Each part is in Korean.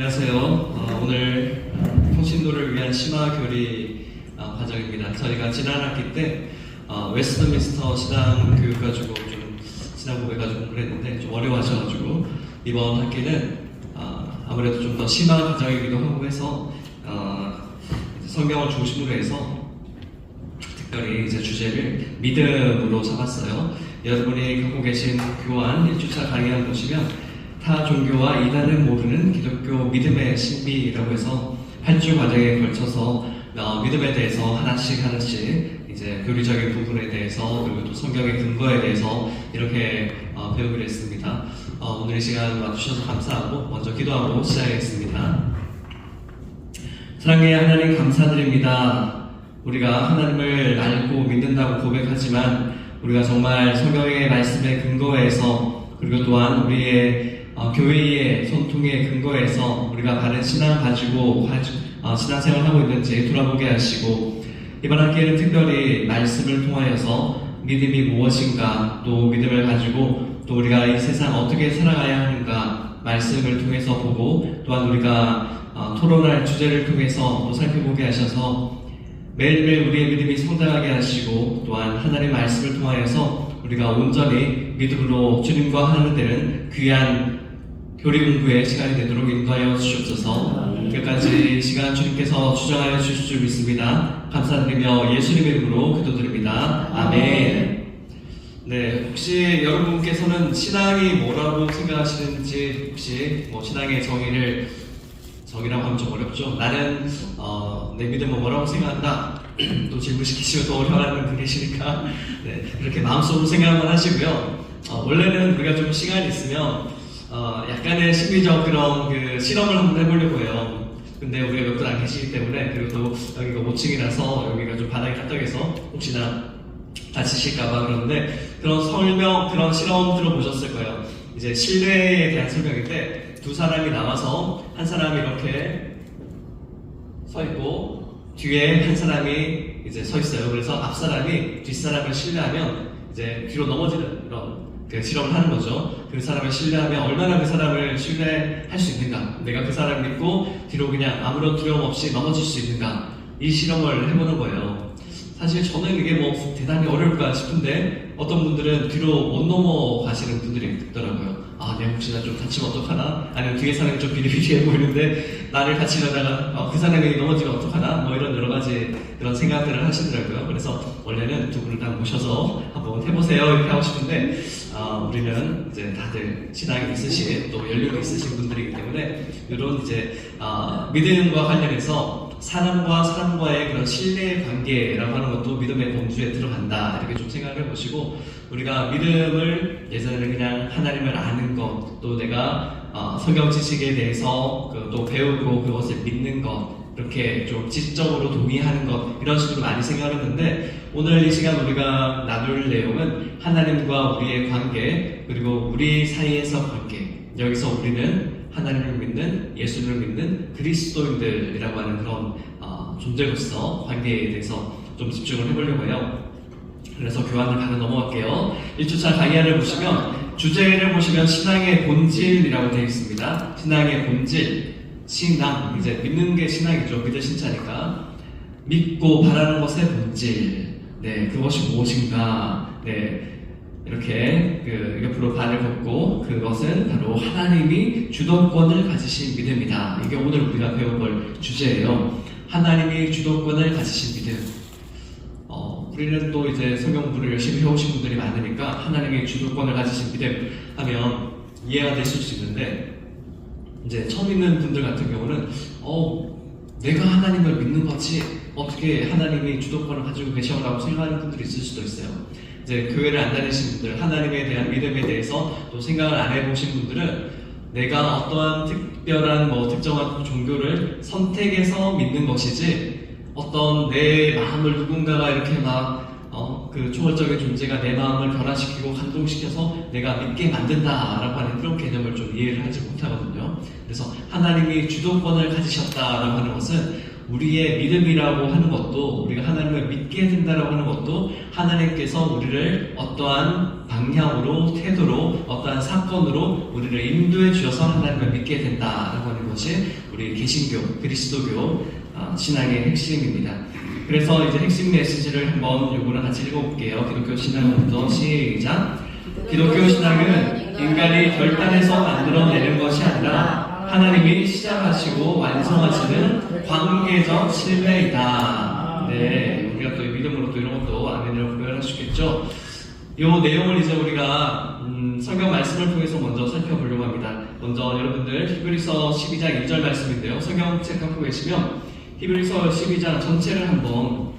안녕하세요. 오늘 통신도를 위한 심화교리 과정입니다. 저희가 지난 학기 때 웨스트민스터 신앙 교육 가지고 좀 신앙 고백 가지고 그랬는데 좀 어려워하셔가지고 이번 학기는 아무래도 좀 더 심화 과정이기도 하고 해서 성경을 중심으로 해서 특별히 이제 주제를 믿음으로 잡았어요. 여러분이 갖고 계신 교환 1주차 강의를 보시면 타 종교와 이단은 모르는 기독교 믿음의 신비라고 해서 8주 과정에 걸쳐서 믿음에 대해서 하나씩 이제 교리적인 부분에 대해서 그리고 또 성경의 근거에 대해서 이렇게 배우기로 했습니다. 오늘 이 시간 와주셔서 감사하고 먼저 기도하고 시작하겠습니다. 사랑의 하나님 감사드립니다. 우리가 하나님을 알고 믿는다고 고백하지만 우리가 정말 성경의 말씀의 근거에서 그리고 또한 우리의 교회의 손통의 근거에서 우리가 바른 신앙 가지고 신앙생활을 하고 있는지 돌아보게 하시고 이번 학기에는 특별히 말씀을 통하여서 믿음이 무엇인가 또 믿음을 가지고 또 우리가 이 세상 어떻게 살아가야 하는가 말씀을 통해서 보고 또한 우리가 토론할 주제를 통해서 또 살펴보게 하셔서 매일매일 우리의 믿음이 성장하게 하시고 또한 하나님의 말씀을 통하여서 우리가 온전히 믿음으로 주님과 하나님 되는 귀한 교리 공부의 시간이 되도록 인도하여 주시옵소서. 끝까지 시간 주님께서 주장하여 주실 줄 믿습니다. 감사드리며 예수님의 이름으로 기도드립니다. 아멘. 네, 혹시 여러분께서는 신앙이 뭐라고 생각하시는지 혹시 신앙의 정의라고 하면 좀 어렵죠. 나는 내 믿음은 뭐라고 생각한다. 또 질문시키시면 또 어려워하는 분이시니까 네, 그렇게 마음속으로 생각만 하시고요. 원래는 우리가 좀 시간이 있으면 약간의 심리적 그런 실험을 한번 해보려고 해요. 근데 우리가 몇 분 안 계시기 때문에 그리고 또 여기가 5층이라서 여기가 좀 바닥이 까딱해서 혹시나 다치실까봐 그러는데 그런 실험 들어보셨을 거예요. 이제 실내에 대한 설명일 때 두 사람이 나와서 한 사람이 이렇게 서 있고 뒤에 한 사람이 이제 서 있어요. 그래서 앞 사람이 뒷 사람을 신뢰하면 이제 뒤로 넘어지는 그런 실험을 하는 거죠. 그 사람을 신뢰하면 얼마나 그 사람을 신뢰할 수 있는가, 내가 그 사람을 믿고 뒤로 그냥 아무런 두려움 없이 넘어질 수 있는가, 이 실험을 해보는 거예요. 사실 저는 이게 대단히 어려울까 싶은데 어떤 분들은 뒤로 못 넘어가시는 분들이 있더라고요. 내가 혹시나 좀 다치면 어떡하나? 아니면 뒤에 사람이 좀 비리비리해 보이는데 나를 다치려다가 그 사람이 넘어지면 어떡하나? 이런 여러 가지 그런 생각들을 하시더라고요. 그래서 원래는 두 분을 다 모셔서 한번 해보세요 이렇게 하고 싶은데 우리는 이제 다들 신앙이 있으신 또 연륜이 있으신 분들이기 때문에 이런 이제 믿음과 관련해서 사람과 사람과의 그런 신뢰의 관계라고 하는 것도 믿음의 범주에 들어간다 이렇게 좀 생각을 해보시고 우리가 믿음을 예전에는 그냥 하나님을 아는 것 또 내가 성경 지식에 대해서 또 배우고 그것을 믿는 것 이렇게 좀 지식적으로 동의하는 것 이런 식으로 많이 생각했는데 오늘 이 시간 우리가 나눌 내용은 하나님과 우리의 관계 그리고 우리 사이에서 관계 여기서 우리는 하나님을 믿는 예수를 믿는 그리스도인들이라고 하는 그런 존재로서 관계에 대해서 좀 집중을 해보려고 해요. 그래서 교환을 바로 넘어갈게요. 1주차 강의안을 보시면 주제를 보시면 신앙의 본질이라고 되어 있습니다. 신앙의 본질, 신앙, 이제 믿는 게 신앙이죠. 믿을 신자니까 믿고 바라는 것의 본질, 네, 그것이 무엇인가, 네, 이렇게 옆으로 발을 걷고 그것은 바로 하나님이 주도권을 가지신 믿음이다. 이게 오늘 우리가 배워볼 주제예요. 하나님이 주도권을 가지신 믿음. 우리는 또 이제 성경 공부를 열심히 해오신 분들이 많으니까 하나님의 주도권을 가지신 믿음 하면 이해가 되실 수 있는데 이제 처음 믿는 분들 같은 경우는 내가 하나님을 믿는 거지 어떻게 하나님이 주도권을 가지고 계셔라고 생각하는 분들이 있을 수도 있어요. 이제 교회를 안 다니신 분들, 하나님에 대한 믿음에 대해서 또 생각을 안 해보신 분들은 내가 어떠한 특별한 특정한 종교를 선택해서 믿는 것이지 어떤 내 마음을 누군가가 이렇게 그 초월적인 존재가 내 마음을 변화시키고 감동시켜서 내가 믿게 만든다라고 하는 그런 개념을 좀 이해를 하지 못하거든요. 그래서 하나님이 주도권을 가지셨다라고 하는 것은 우리의 믿음이라고 하는 것도, 우리가 하나님을 믿게 된다라고 하는 것도 하나님께서 우리를 어떠한 방향으로, 태도로, 어떠한 사건으로 우리를 인도해 주셔서 하나님을 믿게 된다라고 하는 것이 우리 개신교, 그리스도교 신앙의 핵심입니다. 그래서 이제 핵심 메시지를 한번 요거를 같이 읽어볼게요. 기독교 신앙부터 시작. 기독교 신앙은 인간이 결단해서 만들어내는 것이 아니라 하나님이 시작하시고 완성하시는 관계적 신뢰이다. 네, 우리가 또 믿음으로 또 이런 것도 아멘이라고 표현할 수 있겠죠. 이 내용을 이제 우리가 성경 말씀을 통해서 먼저 살펴보려고 합니다. 먼저 여러분들 히브리서 12장 2절 말씀인데요. 성경책 갖고 계시면 히브리서 12장 전체를 한번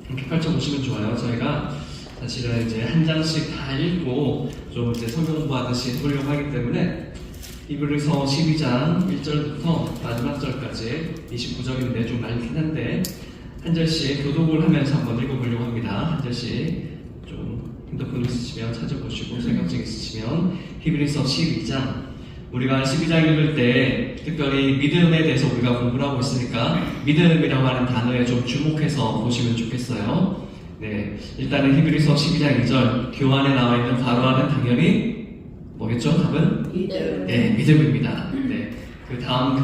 이렇게 펼쳐보시면 좋아요. 저희가 사실은 이제 한 장씩 다 읽고 좀 이제 성경 공부하듯이 해보려고 하기 때문에 히브리서 12장 1절부터 마지막 절까지 29절인데 좀 많긴 한데 한 절씩 교독을 하면서 한번 읽어보려고 합니다. 한 절씩 좀 핸드폰 있으시면 찾아보시고 성경책 있으시면 히브리서 12장 우리가 12장 읽을 때 특별히 믿음에 대해서 우리가 공부를 하고 있으니까 믿음이라고 하는 단어에 좀 주목해서 보시면 좋겠어요. 네, 일단은 히브리서 12장 2절 교환에 나와 있는 괄호하는 당연히 뭐겠죠? 답은? 믿음. 네, 믿음입니다. 네, 그 다음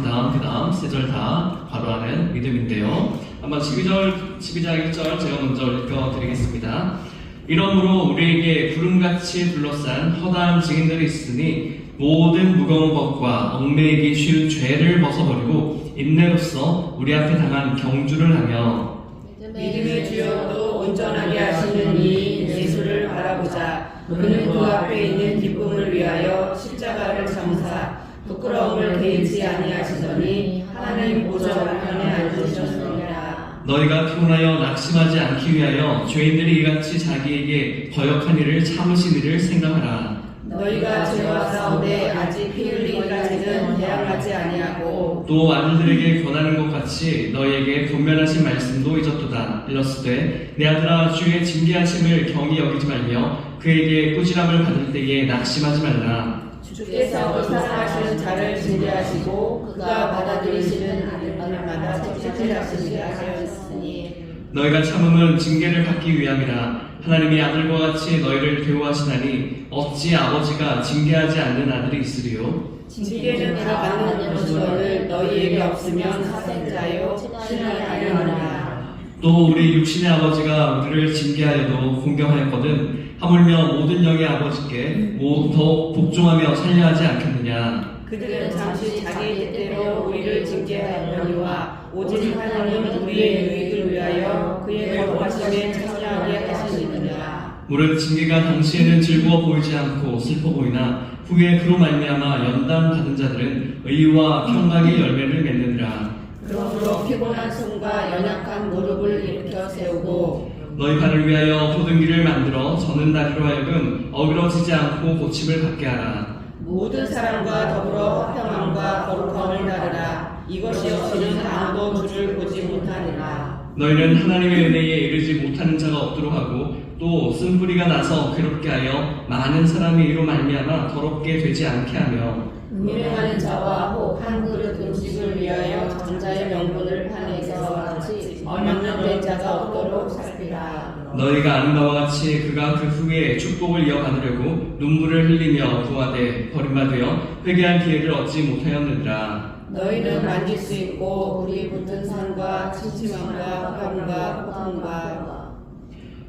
세 절 다 괄호하는 믿음인데요. 한번 12장 1절 제가 먼저 읽어드리겠습니다. 이러므로 우리에게 구름같이 둘러싼 허다한 증인들이 있으니 모든 무거운 것과 얽매이기 쉬운 죄를 벗어버리고 인내로써 우리 앞에 당한 경주를 하며 믿음의 주역도 온전하게 하시는 이 예수를 바라보자. 그는 그 앞에 있는 기쁨을 위하여 십자가를 참사 부끄러움을 개의치 아니하시더니 하나님 보좌 우편에 앉으셨느니라. 너희가 피곤하여 낙심하지 않기 위하여 죄인들이 이같이 자기에게 거역한 일을 참으신 일을 생각하라. 너희가 죄와 싸우되 아직 피 흘리기까지는 대항하지 아니하고 또 아들들에게 권하는 것 같이 너희에게 분별하신 말씀도 잊었도다. 일렀으되 내 아들아 주의 징계하심을 경히 여기지 말며 그에게 꾸지람을 받을 때에 낙심하지 말라. 주께서 그 사랑하시는 자를 징계하시고 그가 받아들이시는 아들마다 책임지시게 하셨으니 너희가 참음은 징계를 받기 위함이라. 하나님이 아들과 같이 너희를 대우하시나니 어찌 아버지가 징계하지 않는 아들이 있으리요? 징계는 다 받는 것이거늘 너희에게 없으면 사생자요 신을 하려느니라. 또 우리 육신의 아버지가 우리를 징계하여도 공경하였거든 하물며 모든 영의 아버지께 더 복종하며 살려하지 않겠느냐. 그들은 잠시 자기 뜻대로 우리를 징계하려니와 오직 하나님은 우리의 유익을 위하여 그의 거룩하심에 참여하게 하시느니라. 무릇 징계가 당시에는 즐거워 보이지 않고 슬퍼 보이나 후에 그로 말미암아 연단 받은 자들은 의와 평강의 열매를 맺느니라. 그러므로 피곤한 손과 연약한 무릎을 일으켜 세우고 너희 발을 위하여 포등기를 만들어 저는 다리로 하여금 어그러지지 않고 고침을 받게 하라. 모든 사람과 더불어 화평함과 거룩함을 따르라. 이것이 없이는 아무도 주를 보지 못하리라. 너희는 하나님의 은혜에 이르지 못하는 자가 없도록 하고 또 쓴뿌리가 나서 괴롭게 하여 많은 사람이 이로 말미암아 더럽게 되지 않게 하며 음행하는 자와 혹 한 그릇 음식을 위하여 장자의 명분을 파내서 같이 얼망된 자가 없도록 살피라. 너희가 아는 바와 같이 그가 그 후에 축복을 이어가느려고 눈물을 흘리며 구하되 버림받으여 회개할 기회를 얻지 못하였느니라. 너희는 만질 수 있고 불이 붙은 산과 침침함과 화병과 고통과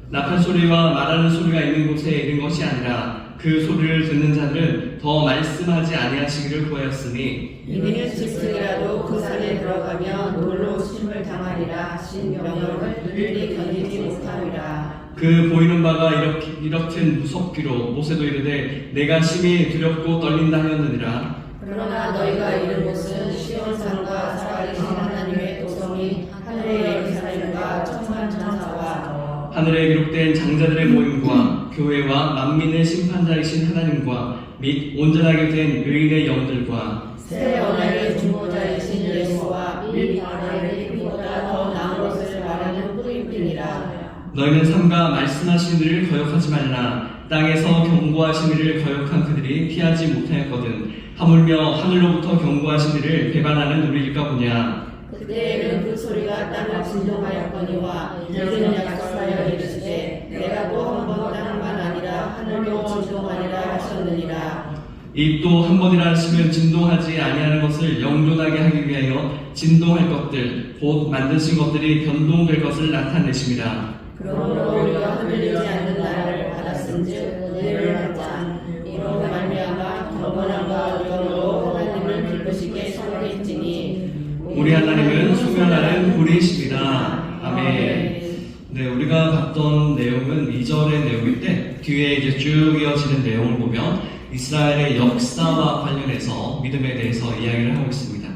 나팔 소리와 말하는 소리가 있는 곳에 있는 것이 아니라 그 소리를 듣는 자들은 더 말씀하지 아니하시기를 구하였으니 이는 짐승이라도 그 산에 들어가면 돌로 침을 당하리라 하신 명령을 늘 견디지 못함이라. 그 보이는 바가 이렇든 무섭기로 모세도 이르되 내가 심히 두렵고 떨린다 하였느니라. 그러나 너희가 이른 곳은 시온산과 살아계신 하나님의 도성이 하늘의 예루살렘과 천만 천사와 하늘에 기록된 장자들의 모임과 교회와 만민의 심판자이신 하나님과 및 온전하게 된 의인의 영들과 새 언약의 중보자이신 예수와 및 아벨의 피보다 더 나은 것을 말하는 뿌리뿐이라. 너희는 삼가 말씀하신 이를 거역하지 말라. 땅에서 경고하신 이를 거역한 그들이 피하지 못하였거든 하물며 하늘로부터 경고하신 이를 배반하는 우리일까 보냐. 그때에는 그 소리가 땅을 진동하였거니와 이제는 약속하여 이르시되 내가 또 한 번 땅만 아니라 하늘도 진동하리라 하셨느니라. 이 또 한 번이라 하시면 진동하지 아니하는 것을 영존하게 하기 위하여 진동할 것들 곧 만드신 것들이 변동될 것을 나타내십니다. 그러므로 우리가 흔들리지 않는 나라를 받았은즉 은혜를 받자. 이로 말미암아 경건함과 의로움으로 하나님을 기쁘시게 섬기지니 우리 하나님은 소멸하는 불이십니다. 아멘. 네, 우리가 봤던 내용은 2절의 내용인데 뒤에 이제 쭉 이어지는 내용을 보면 이스라엘의 역사와 관련해서 믿음에 대해서 이야기를 하고 있습니다.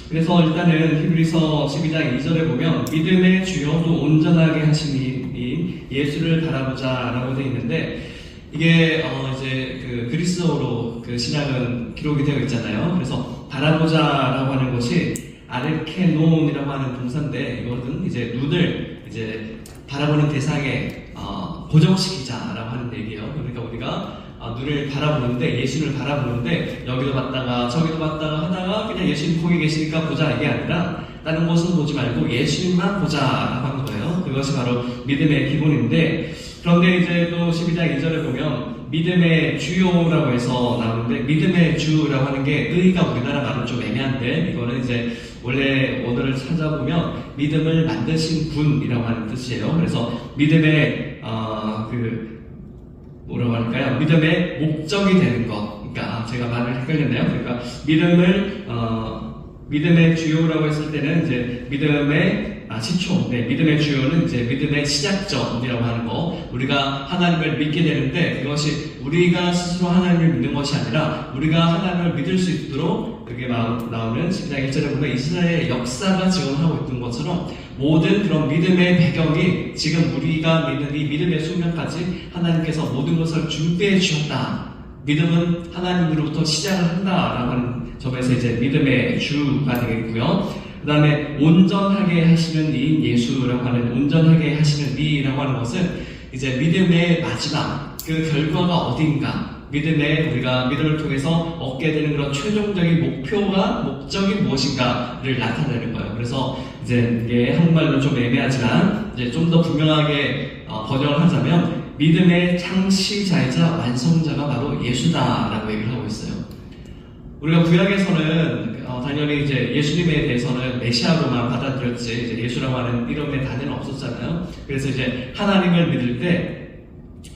그래서 일단은 히브리서 12장 2절에 보면 믿음의 주여도 온전하게 하시니 예수를 바라보자 라고 되어 있는데 이게 이제 그 그리스어로 그 신약은 기록이 되어 있잖아요. 그래서 바라보자라고 하는 것이 아르케논이라고 하는 동사인데 이것은 이제 눈을 이제 바라보는 대상에 고정시키자라고 하는 얘기예요. 그러니까 우리가 눈을 바라보는데 예수를 바라보는데 여기도 봤다가 저기도 봤다가 하다가 그냥 예수님 거기 계시니까 보자 이게 아니라 다른 곳은 보지 말고 예수님만 보자라고 하는 거예요. 그것이 바로 믿음의 기본인데 그런데 이제 또 12장 2절에 보면 믿음의 주요라고 해서 나오는데 믿음의 주라고 하는 게 의가 우리나라 말은 좀 애매한데 이거는 이제 원래 원어를 찾아보면 믿음을 만드신 분이라고 하는 뜻이에요. 그래서 믿음의 뭐라고 할까요? 믿음의 목적이 되는 것. 그러니까 제가 말을 헷갈렸네요. 그러니까 믿음의 주요라고 했을 때는 이제 믿음의 시초, 믿음의 주요는 이제 믿음의 시작점이라고 하는 거. 우리가 하나님을 믿게 되는데 그것이 우리가 스스로 하나님을 믿는 것이 아니라 우리가 하나님을 믿을 수 있도록 그게 나오는 12장 1절에 보면 이스라엘의 역사가 지원하고 있던 것처럼 모든 그런 믿음의 배경이 지금 우리가 믿는 이 믿음의 숙명까지 하나님께서 모든 것을 준비해 주셨다. 믿음은 하나님으로부터 시작을 한다라고 하는 점에서 이제 믿음의 주가 되겠고요. 그 다음에 온전하게 하시는 이인 예수라고 하는 온전하게 하시는 이라고 하는 것은 이제 믿음의 마지막 그 결과가 어딘가 우리가 믿음을 통해서 얻게 되는 그런 최종적인 목적이 무엇인가를 나타내는 거예요. 그래서 이제 이게 한국말로 좀 애매하지만 이제 좀 더 분명하게 번역을 하자면 믿음의 창시자이자 완성자가 바로 예수다라고 얘기를 하고 있어요. 우리가 구약에서는 당연히 이제 예수님에 대해서는 메시아로만 받아들였지 이제 예수라고 하는 이름의 단어는 없었잖아요. 그래서 이제 하나님을 믿을 때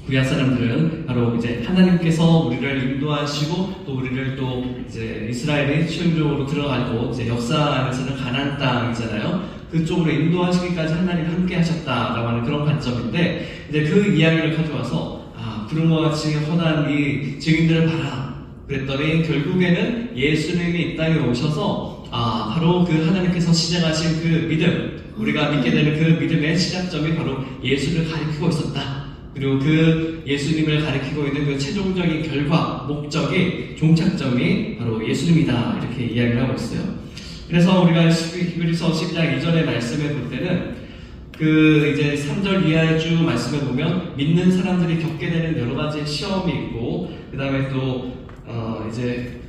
구약 사람들은 바로 이제 하나님께서 우리를 인도하시고 또 우리를 또 이제 이스라엘이 최종적으로 들어가고 이제 역사 안에서는 가나안 땅이잖아요. 그쪽으로 인도하시기까지 하나님 함께 하셨다라고 하는 그런 관점인데 이제 그 이야기를 가져와서 구름과 같이 헌한 이 증인들을 봐라. 그랬더니 결국에는 예수님이 이 땅에 오셔서 바로 그 하나님께서 시작하신 그 믿음 우리가 믿게 되는 그 믿음의 시작점이 바로 예수를 가리키고 있었다. 그리고 그 예수님을 가리키고 있는 그 최종적인 결과, 목적이, 종착점이 바로 예수님이다. 이렇게 이야기를 하고 있어요. 그래서 우리가 히브리서 10장 2절의 말씀을 볼 때는 그 이제 3절 이하의 쭉 말씀을 보면 믿는 사람들이 겪게 되는 여러 가지 시험이 있고 그 다음에 또 이제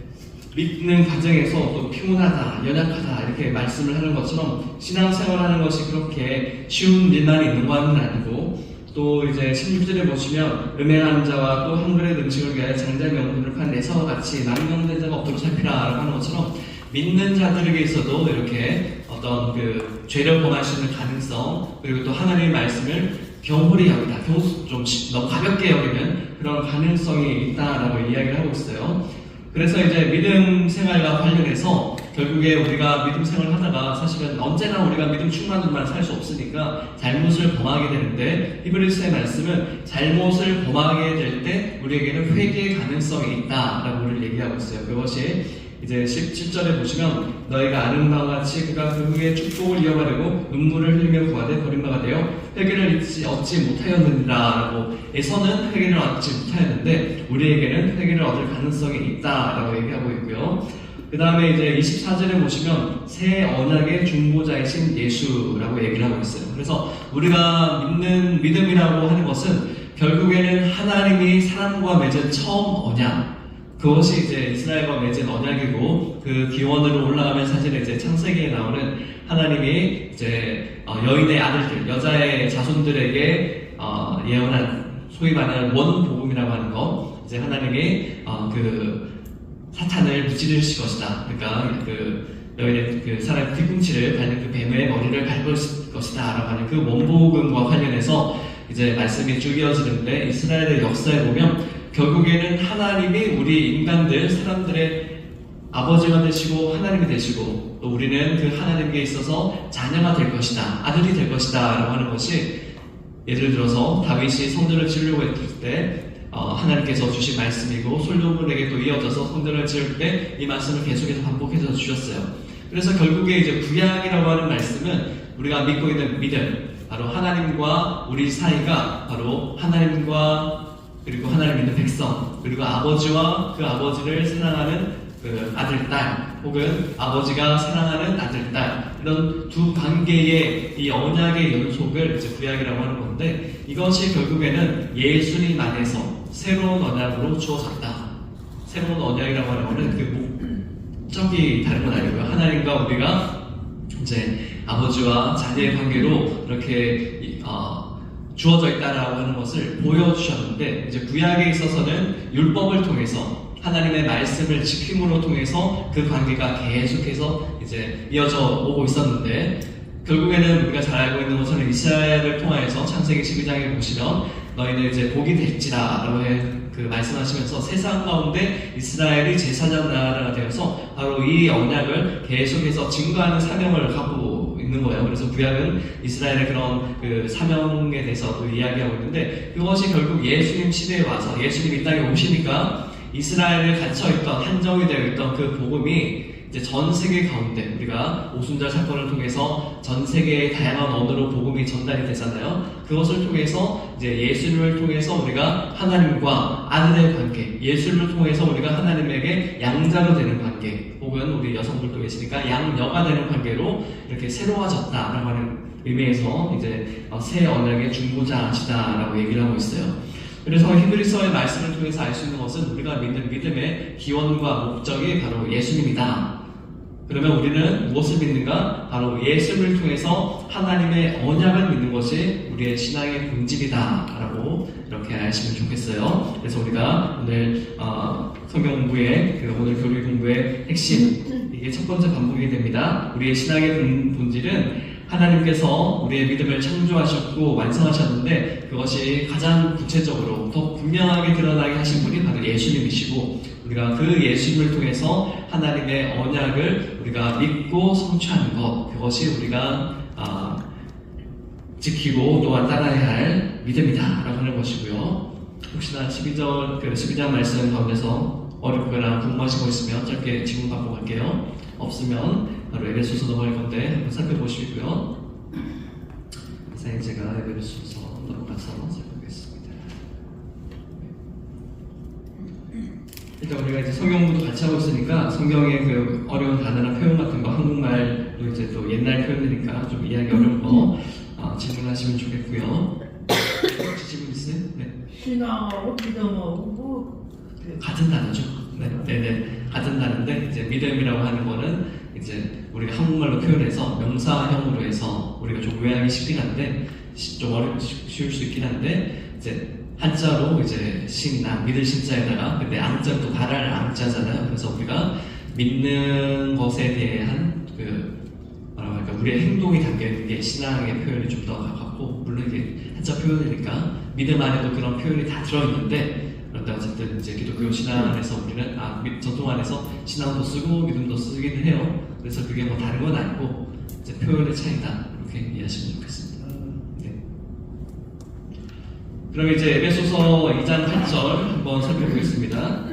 믿는 과정에서 또 피곤하다, 연약하다 이렇게 말씀을 하는 것처럼 신앙생활하는 것이 그렇게 쉬운 일만 있는 것은 아니고 또 이제 16절에 보시면 음행하는 자와 또 한 그릇 음식을 위하여 장자 명분을 판 내서와 같이 남경된 자가 없도록 살피라 라고 하는 것처럼 믿는 자들에게 있어도 이렇게 어떤 그 죄를 범할 수 있는 가능성 그리고 또 하나님의 말씀을 경홀히 여기다 좀 너무 가볍게 여기는 그런 가능성이 있다라고 이야기를 하고 있어요. 그래서 이제 믿음 생활과 관련해서 결국에 우리가 믿음 생활을 하다가 사실은 언제나 우리가 믿음 충만으로만 살 수 없으니까 잘못을 범하게 되는데 히브리서의 말씀은 잘못을 범하게 될 때 우리에게는 회개의 가능성이 있다라고 우리를 얘기하고 있어요. 그것이 이제 17절에 보시면 너희가 아는 바와 같이 그가 그 후에 축복을 이어가려고 눈물을 흘리며 구하되 버린 바가 되어 회개를 얻지 못하였느니라 라고 에서는 회개를 얻지 못하였는데 우리에게는 회개를 얻을 가능성이 있다라고 얘기하고 있고요. 그 다음에 이제 24절에 보시면 새 언약의 중보자이신 예수라고 얘기를 하고 있어요. 그래서 우리가 믿는 믿음이라고 하는 것은 결국에는 하나님이 사람과 맺은 처음 언약 그것이 이제 이스라엘과 맺은 언약이고 그 기원으로 올라가면 사실 이제 창세기에 나오는 하나님이 이제 여인의 아들들, 여자의 자손들에게 예언한 소위 말하는 원복음이라고 하는 거, 이제 하나님이 그 사탄을 무찌르실 것이다. 그러니까 그 여인의 그 사람 뒤꿈치를 밟는 그 뱀의 머리를 밟을 것이다라고 하는 그 원복음과 관련해서 이제 말씀이 쭉 이어지는데, 이스라엘의 역사에 보면 결국에는 하나님이 우리 인간들, 사람들의 아버지가 되시고 하나님이 되시고, 또 우리는 그 하나님께 있어서 자녀가 될 것이다, 아들이 될 것이다 라고 하는 것이, 예를 들어서 다윗이 성전을 지으려고 했을 때 하나님께서 주신 말씀이고, 솔로몬에게 또 이어져서 성전을 지을 때 이 말씀을 계속해서 반복해서 주셨어요. 그래서 결국에 이제 구약이라고 하는 말씀은 우리가 믿고 있는 믿음, 바로 하나님과 우리 사이가 바로 하나님과 그리고 하나님 믿는 백성, 그리고 아버지와 그 아버지를 사랑하는 그 아들, 딸, 혹은 아버지가 사랑하는 아들, 딸, 이런 두 관계의 이 언약의 연속을 이제 구약이라고 하는 건데, 이것이 결국에는 예수님 안에서 새로운 언약으로 주어졌다. 새로운 언약이라고 하는 것은 그 목적이 다른 건 아니고요. 하나님과 우리가 이제 아버지와 자녀의 관계로 이렇게 주어져 있다라고 하는 것을 보여주셨는데, 이제 구약에 있어서는 율법을 통해서 하나님의 말씀을 지킴으로 통해서 그 관계가 계속해서 이제 이어져 오고 있었는데, 결국에는 우리가 잘 알고 있는 것처럼 이스라엘을 통하여서 창세기 12장에 보시면 너희는 이제 복이 될지라라고 그 말씀하시면서 세상 가운데 이스라엘이 제사장 나라가 되어서 바로 이 언약을 계속해서 증거하는 사명을 갖고 있는 거예요. 그래서 구약은 이스라엘의 그런 그 사명에 대해서 이야기하고 있는데, 그것이 결국 예수님 시대에 와서 예수님 이 땅에 오시니까 이스라엘에 갇혀있던, 한정이 되어 있던 그 복음이 이제 전 세계 가운데, 우리가 오순절 사건을 통해서 전 세계의 다양한 언어로 복음이 전달이 되잖아요. 그것을 통해서 이제 예수님을 통해서 우리가 하나님과 아들의 관계, 예수님을 통해서 우리가 하나님에게 양자로 되는 관계, 혹은 우리 여성들도 계시니까 양녀가 되는 관계로 이렇게 새로워졌다라고 하는 의미에서 이제 새 언약의 중보자시다라고 얘기를 하고 있어요. 그래서 히브리서의 말씀을 통해서 알 수 있는 것은 우리가 믿는 믿음의 기원과 목적이 바로 예수님이다. 그러면 우리는 무엇을 믿는가? 바로 예수를 통해서 하나님의 언약을 믿는 것이 우리의 신앙의 본질이다 라고 이렇게 아시면 좋겠어요. 그래서 우리가 오늘 성경 공부의 오늘 교리 공부의 핵심, 이게 첫 번째 반복이 됩니다. 우리의 신앙의 본질은 하나님께서 우리의 믿음을 창조하셨고 완성하셨는데, 그것이 가장 구체적으로 더 분명하게 드러나게 하신 분이 바로 예수님이시고, 우리가 그 예수님을 통해서 하나님의 언약을 우리가 믿고 성취하는 것, 그것이 우리가 지키고 또한 따라야 할 믿음이다 라고 하는 것이고요. 혹시나 12장 말씀 가운데서 어렵거나 궁금하신 거 있으면 짧게 질문 받고 갈게요. 없으면 바로 에베소서 넘어갈 건데 한번 살펴보시고요. 이상 제가 에베소서 넘어가서 살펴보겠습니다. 일단 우리가 이제 성경 공부도 같이 하고 있으니까 성경의 그 어려운 단어나 표현 같은 거, 한국말도 이제 또 옛날 표현이니까 좀 이해하기 어려운 거 질문하시면 좋겠고요. 혹시 질문 있으세요? 네. 신앙하고 믿음하고 같은 단어죠. 네네. 같은 단어인데, 이제 믿음이라고 하는 거는 이제 우리가 한국말로 표현해서 명사형으로 해서 우리가 좀 오해하기 쉽긴 한데, 좀 쉬울 수 있긴 한데, 이제 한자로 이제 신앙, 믿을 신자에다가, 근데 앙자는 또 바랄 앙자잖아요. 그래서 우리가 믿는 것에 대한 뭐라고 할까, 우리의 행동이 담겨있는 게 신앙의 표현이 좀 더 가깝고, 물론 이게 한자 표현이니까 믿음 안에도 그런 표현이 다 들어있는데, 그런데 어쨌든 이제 기독교 신앙 안에서 우리는 전통 안에서 신앙도 쓰고 믿음도 쓰기는 해요. 그래서 그게 뭐 다른 건 아니고 이제 표현의 차이다, 이렇게 이해하시면 좋겠습니다. 네. 그럼 이제 에베소서 2장 8절 한번 살펴보겠습니다.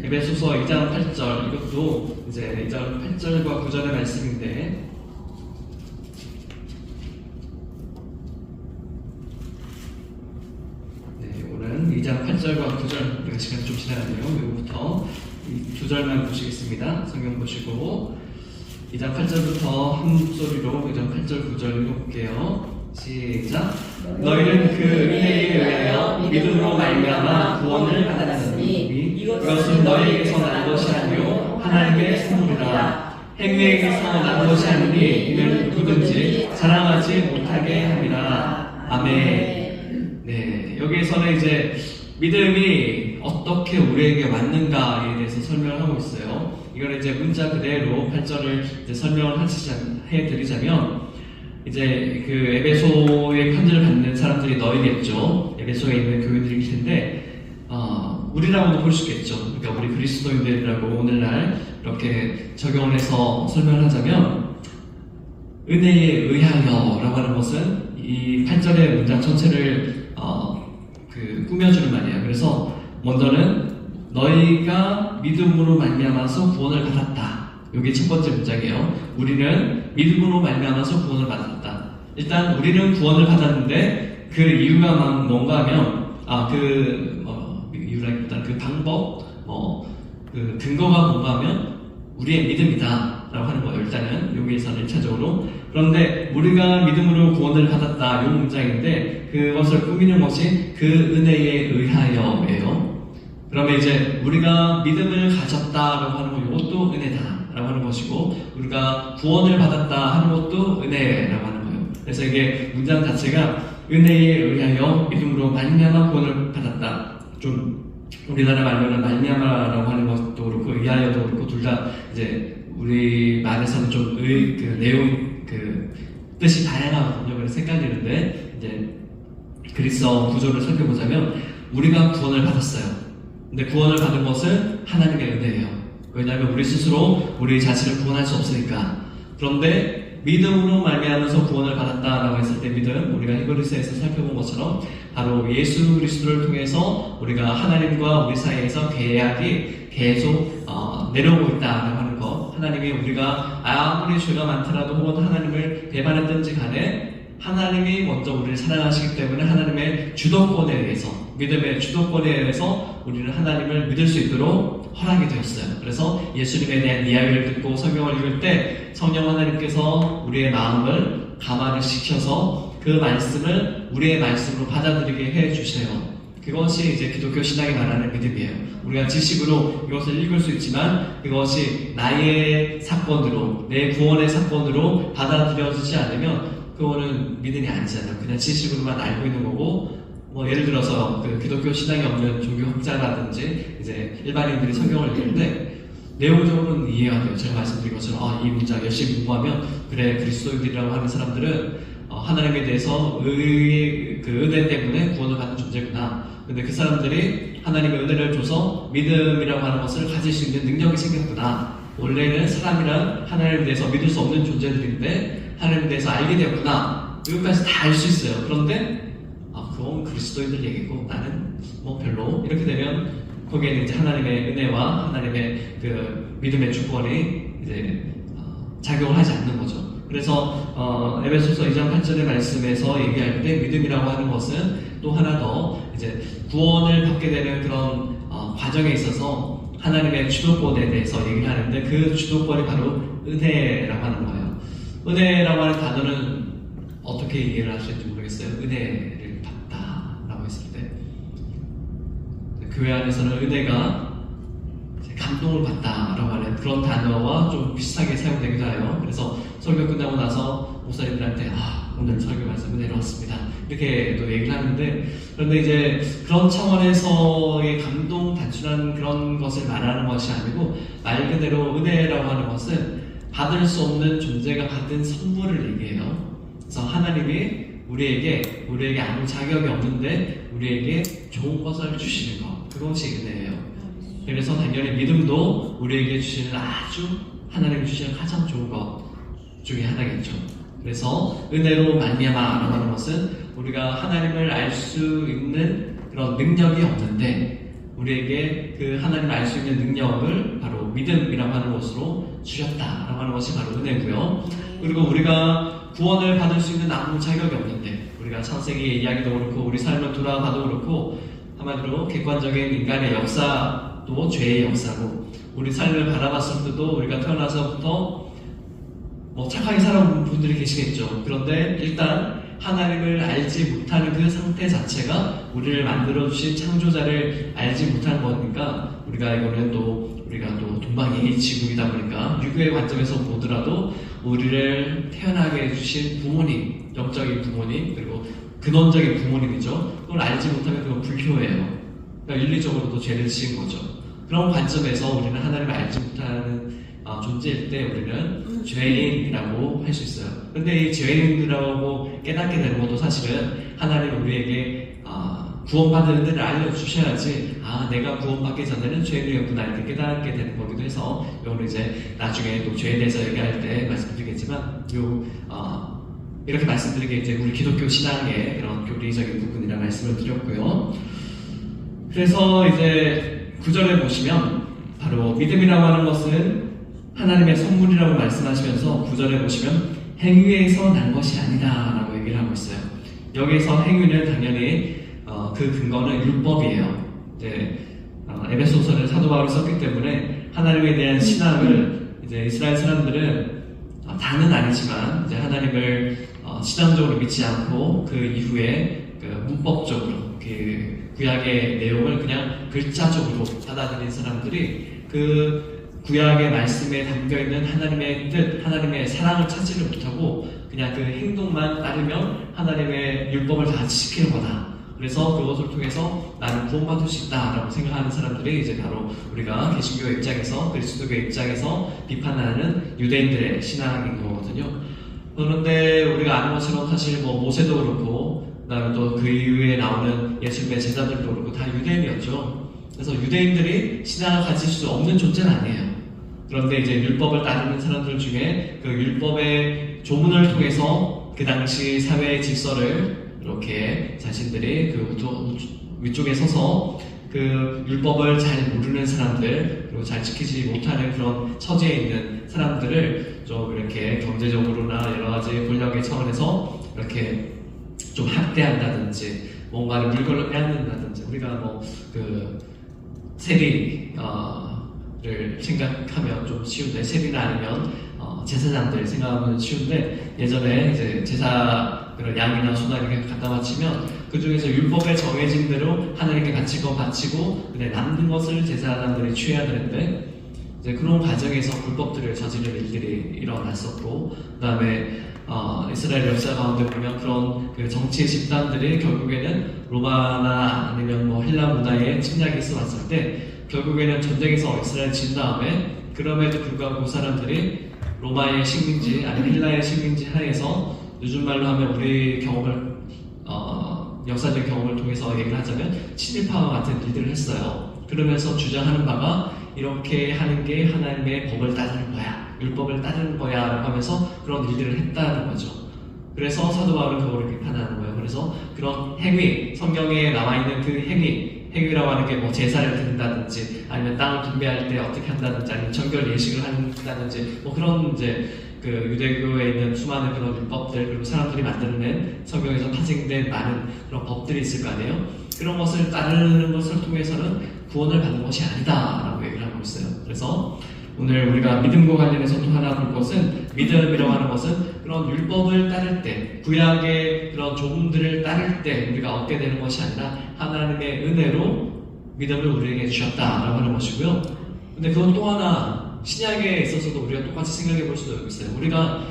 에베소서 2장 8절, 이것도 이제 2장 8절과 9절의 말씀인데, 오늘은 2장 8절과 9절, 우리가 시간이 좀 지나가네요. 이거부터 이 두 절만 보시겠습니다. 성경 보시고 2장 8절부터 한 목소리로 2장 8절 9절 읽어볼게요. 시작. 너희는 그 은혜에 의하여 믿음으로 말미암아 구원을 받았으니 이것은 너희에게서 난 것이 아니요 하나님의 선물이라. 행위에게서 난 것이 아니니 이는 누구든지 자랑하지 못하게 함이라. 아멘. 네, 여기에서는 이제 믿음이 어떻게 우리에게 왔는가에 대해서 설명을 하고 있어요. 이걸 이제 문자 그대로 8절을 이제 설명을 해드리자면, 이제 그 에베소의 편지를 받는 사람들이 너희겠죠. 에베소에 있는 교인들일 텐데, 우리라고도 볼 수 있겠죠. 그러니까 우리 그리스도인들이라고 오늘날 이렇게 적용을 해서 설명을 하자면, 은혜에 의하여라고 하는 것은 이 8절의 문장 전체를 꾸며주는 말이에요. 그래서 먼저는 너희가 믿음으로 말미암아서 구원을 받았다. 이게 첫 번째 문장이에요. 우리는 믿음으로 말미암아서 구원을 받았다. 일단 우리는 구원을 받았는데 그 이유가 뭔가 하면 이유라기보다는 그 방법, 그 근거가 뭔가 하면 우리의 믿음이다 라고 하는 거예요. 일단은 여기에서는 1차적으로. 그런데 우리가 믿음으로 구원을 받았다 이 문장인데 그것을 꾸미는 것이 그 은혜에 의하여예요. 그러면 이제 우리가 믿음을 가졌다라고 하는 거 이것도 은혜다라고 하는 것이고, 우리가 구원을 받았다 하는 것도 은혜라고 하는 거예요. 그래서 이게 문장 자체가 은혜에 의하여 믿음으로 말미암아 구원을 받았다. 좀 우리나라 말로는 말미암아라고 하는 것도 그렇고 의하여도 그렇고 둘 다 이제 우리 말에서는 좀 그 내용 그 뜻이 다양하거든요. 그래서 헷갈리는데 이제 그리스어 구조를 살펴보자면 우리가 구원을 받았어요. 근데 구원을 받은 것은 하나님의 은혜예요. 왜냐하면 우리 스스로 우리 자신을 구원할 수 없으니까. 그런데 믿음으로 말미암아서 구원을 받았다라고 했을 때 믿음, 우리가 히브리서에서 살펴본 것처럼 바로 예수 그리스도를 통해서 우리가 하나님과 우리 사이에서 계약이 계속 내려오고 있다라고 하는 것. 하나님이 우리가 아무리 죄가 많더라도 혹은 하나님을 배반했든지 간에 하나님이 먼저 우리를 사랑하시기 때문에 하나님의 주도권에 의해서, 믿음의 주도권에 의해서 우리는 하나님을 믿을 수 있도록 허락이 되었어요. 그래서 예수님에 대한 이야기를 듣고 성경을 읽을 때 성령 하나님께서 우리의 마음을 감화를 시켜서 그 말씀을 우리의 말씀으로 받아들이게 해주세요. 그것이 이제 기독교 신앙이 말하는 믿음이에요. 우리가 지식으로 이것을 읽을 수 있지만 그것이 나의 사건으로, 내 구원의 사건으로 받아들여지지 않으면 그거는 믿음이 아니잖아요. 그냥 지식으로만 알고 있는 거고, 예를 들어서 그 기독교 신앙이 없는 종교학자라든지 이제 일반인들이 성경을 읽는데 내용적으로는 이해가 돼요. 제가 말씀드린 것처럼 이 문장 열심히 공부하면 그래, 그리스도인들이라고 하는 사람들은 하나님에 대해서 그 은혜 때문에 구원을 받는 존재구나. 근데 그 사람들이 하나님의 은혜를 줘서 믿음이라고 하는 것을 가질 수 있는 능력이 생겼구나. 원래는 사람이란 하나님에 대해서 믿을 수 없는 존재들인데 하나님에 대해서 알게 되었구나. 여기까지 다 알 수 있어요. 그런데 그건 그리스도인들 얘기고 나는 별로. 이렇게 되면 거기에는 이제 하나님의 은혜와 하나님의 그 믿음의 주권이 이제 작용을 하지 않는 거죠. 그래서 에베소서 2장 8절의 말씀에서 얘기할 때 믿음이라고 하는 것은 또 하나 더 이제 구원을 받게 되는 그런 과정에 있어서 하나님의 주도권에 대해서 얘기를 하는데 그 주도권이 바로 은혜라고 하는 거예요. 은혜라고 하는 단어는 어떻게 이해를 하실지 모르겠어요. 은혜를 받다라고 했을 때 교회 안에서는 은혜가 감동을 받다라고 하는 그런 단어와 좀 비슷하게 사용되기도 해요. 그래서 설교 끝나고 나서 목사님들한테 오늘 설교 말씀 은혜로 왔습니다 이렇게 또 얘기를 하는데, 그런데 이제 그런 차원에서의 감동, 단순한 그런 것을 말하는 것이 아니고 말 그대로 은혜라고 하는 것은 받을 수 없는 존재가 받은 선물을 얘기해요. 그래서 하나님이 우리에게 아무 자격이 없는데 우리에게 좋은 것을 주시는 것, 그것이 은혜예요. 그래서 당연히 믿음도 우리에게 주시는 하나님이 주시는 가장 좋은 것 중에 하나겠죠. 그래서 은혜로 말미암아라고 하는 것은 우리가 하나님을 알 수 있는 그런 능력이 없는데 우리에게 그 하나님을 알 수 있는 능력을 바로 믿음이라고 하는 것으로 주셨다라고 하는 것이 바로 은혜고요. 그리고 우리가 구원을 받을 수 있는 아무 자격이 없는데, 우리가 창세기의 이야기도 그렇고 우리 삶을 돌아봐도 그렇고 한마디로 객관적인 인간의 역사도 죄의 역사고, 우리 삶을 바라봤을 때도 우리가 태어나서부터 착하게 살아온 분들이 계시겠죠. 그런데 일단 하나님을 알지 못하는 그 상태 자체가 우리를 만들어주신 창조자를 알지 못하는 거니까 우리가 이거는 또 우리가 또 동방이 지구이다 보니까 유교의 관점에서 보더라도 우리를 태어나게 해주신 부모님, 영적인 부모님 그리고 근원적인 부모님이죠. 그걸 알지 못하면 그건 불효예요. 그러니까 윤리적으로도 죄를 지은 거죠. 그런 관점에서 우리는 하나님을 알지 못하는 존재일 때 우리는 죄인이라고 할 수 있어요. 근데 이 죄인이라고 깨닫게 되는 것도 사실은 하나님 우리에게 구원받는 데를 알려주셔야지 내가 구원받기 전에는 죄인이었구나 이렇게 깨닫게 되는 거기도 해서 이거는 이제 나중에 또 죄에 대해서 얘기할 때 말씀드리겠지만 이렇게 말씀드리게 이제 우리 기독교 신앙의 그런 교리적인 부분이라 말씀을 드렸고요. 그래서 이제 9절에 보시면 바로 믿음이라고 하는 것은 하나님의 선물이라고 말씀하시면서 9절에 보시면 행위에서 난 것이 아니다 라고 얘기를 하고 있어요. 여기서 행위는 당연히 그 근거는 율법이에요. 이제 에베소서를 사도 바울이 썼기 때문에 하나님에 대한 신앙을 이제 이스라엘 사람들은 다는 아니지만 이제 하나님을 신앙적으로 믿지 않고 그 이후에 그 문법적으로 그 구약의 내용을 그냥 글자적으로 받아들인 사람들이 그 구약의 말씀에 담겨있는 하나님의 뜻, 하나님의 사랑을 찾지를 못하고 그냥 그 행동만 따르면 하나님의 율법을 다 지키는 거다. 그래서 그것을 통해서 나는 구원받을 수 있다라고 생각하는 사람들이 이제 바로 우리가 개신교 입장에서 그리스도교 입장에서 비판하는 유대인들의 신앙인 거거든요. 그런데 우리가 아는 것처럼 사실 뭐 모세도 그렇고 그다음에 또 그 이후에 나오는 예수님의 제자들도 그렇고 다 유대인이었죠. 그래서 유대인들이 신앙을 가질 수 없는 존재는 아니에요. 그런데 이제 율법을 따르는 사람들 중에 그 율법의 조문을 통해서 그 당시 사회의 질서를 이렇게 자신들이 그 위쪽에 서서 그 율법을 잘 모르는 사람들 그리고 잘 지키지 못하는 그런 처지에 있는 사람들을 좀 이렇게 경제적으로나 여러 가지 권력의 차원에서 이렇게 좀 학대한다든지 뭔가를 물건을 빼앗는다든지 우리가 뭐 그 세리를 생각하면 좀 쉬운데 세리나 아니면 제사장들 생각하면 쉬운데 예전에 이제 제사 그런 양이나 소나 이렇게 갖다 바치면 그 중에서 율법에 정해진 대로 하나님께 바칠 건 바치고 근데 남는 것을 제사장들이 취해야 되는데 이제 그런 과정에서 불법들을 저지르는 일들이 일어났었고 그다음에 이스라엘 역사 가운데 보면 그런 그 정치의 집단들이 결국에는 로마나 아니면 뭐 헬라 문화에 침략이 있어 왔을 때 결국에는 전쟁에서 이스라엘 진 다음에 그럼에도 불구하고 그 사람들이 로마의 식민지 아니면 헬라의 식민지 하에서 요즘 말로 하면 우리 경험을 역사적 경험을 통해서 얘기를 하자면 친일파와 같은 일들을 했어요. 그러면서 주장하는 바가 이렇게 하는 게 하나님의 법을 따르는 거야, 율법을 따르는 거야 라고 하면서 그런 일들을 했다는 거죠. 그래서 사도 바울은 그거를 비판하는 거예요. 그래서 그런 행위, 성경에 나와 있는 그 행위라고 하는 게 뭐 제사를 드린다든지 아니면 땅을 분배할 때 어떻게 한다든지 아니면 정결 예식을 한다든지 뭐 그런 이제 그 유대교에 있는 수많은 그런 율법들 그리고 사람들이 만들어낸 성경에서 파생된 많은 그런 법들이 있을 거 아니에요. 그런 것을 따르는 것을 통해서는 구원을 받는 것이 아니다라고 얘기를 하고 있어요. 그래서 오늘 우리가 믿음과 관련해서 또 하나 볼 것은 믿음이라고 하는 것은 그런 율법을 따를 때 구약의 그런 조문들을 따를 때 우리가 얻게 되는 것이 아니라 하나님의 은혜로 믿음을 우리에게 주셨다라고 하는 것이고요. 근데 그건 또 하나 신약에 있어서도 우리가 똑같이 생각해 볼 수도 있어요. 우리가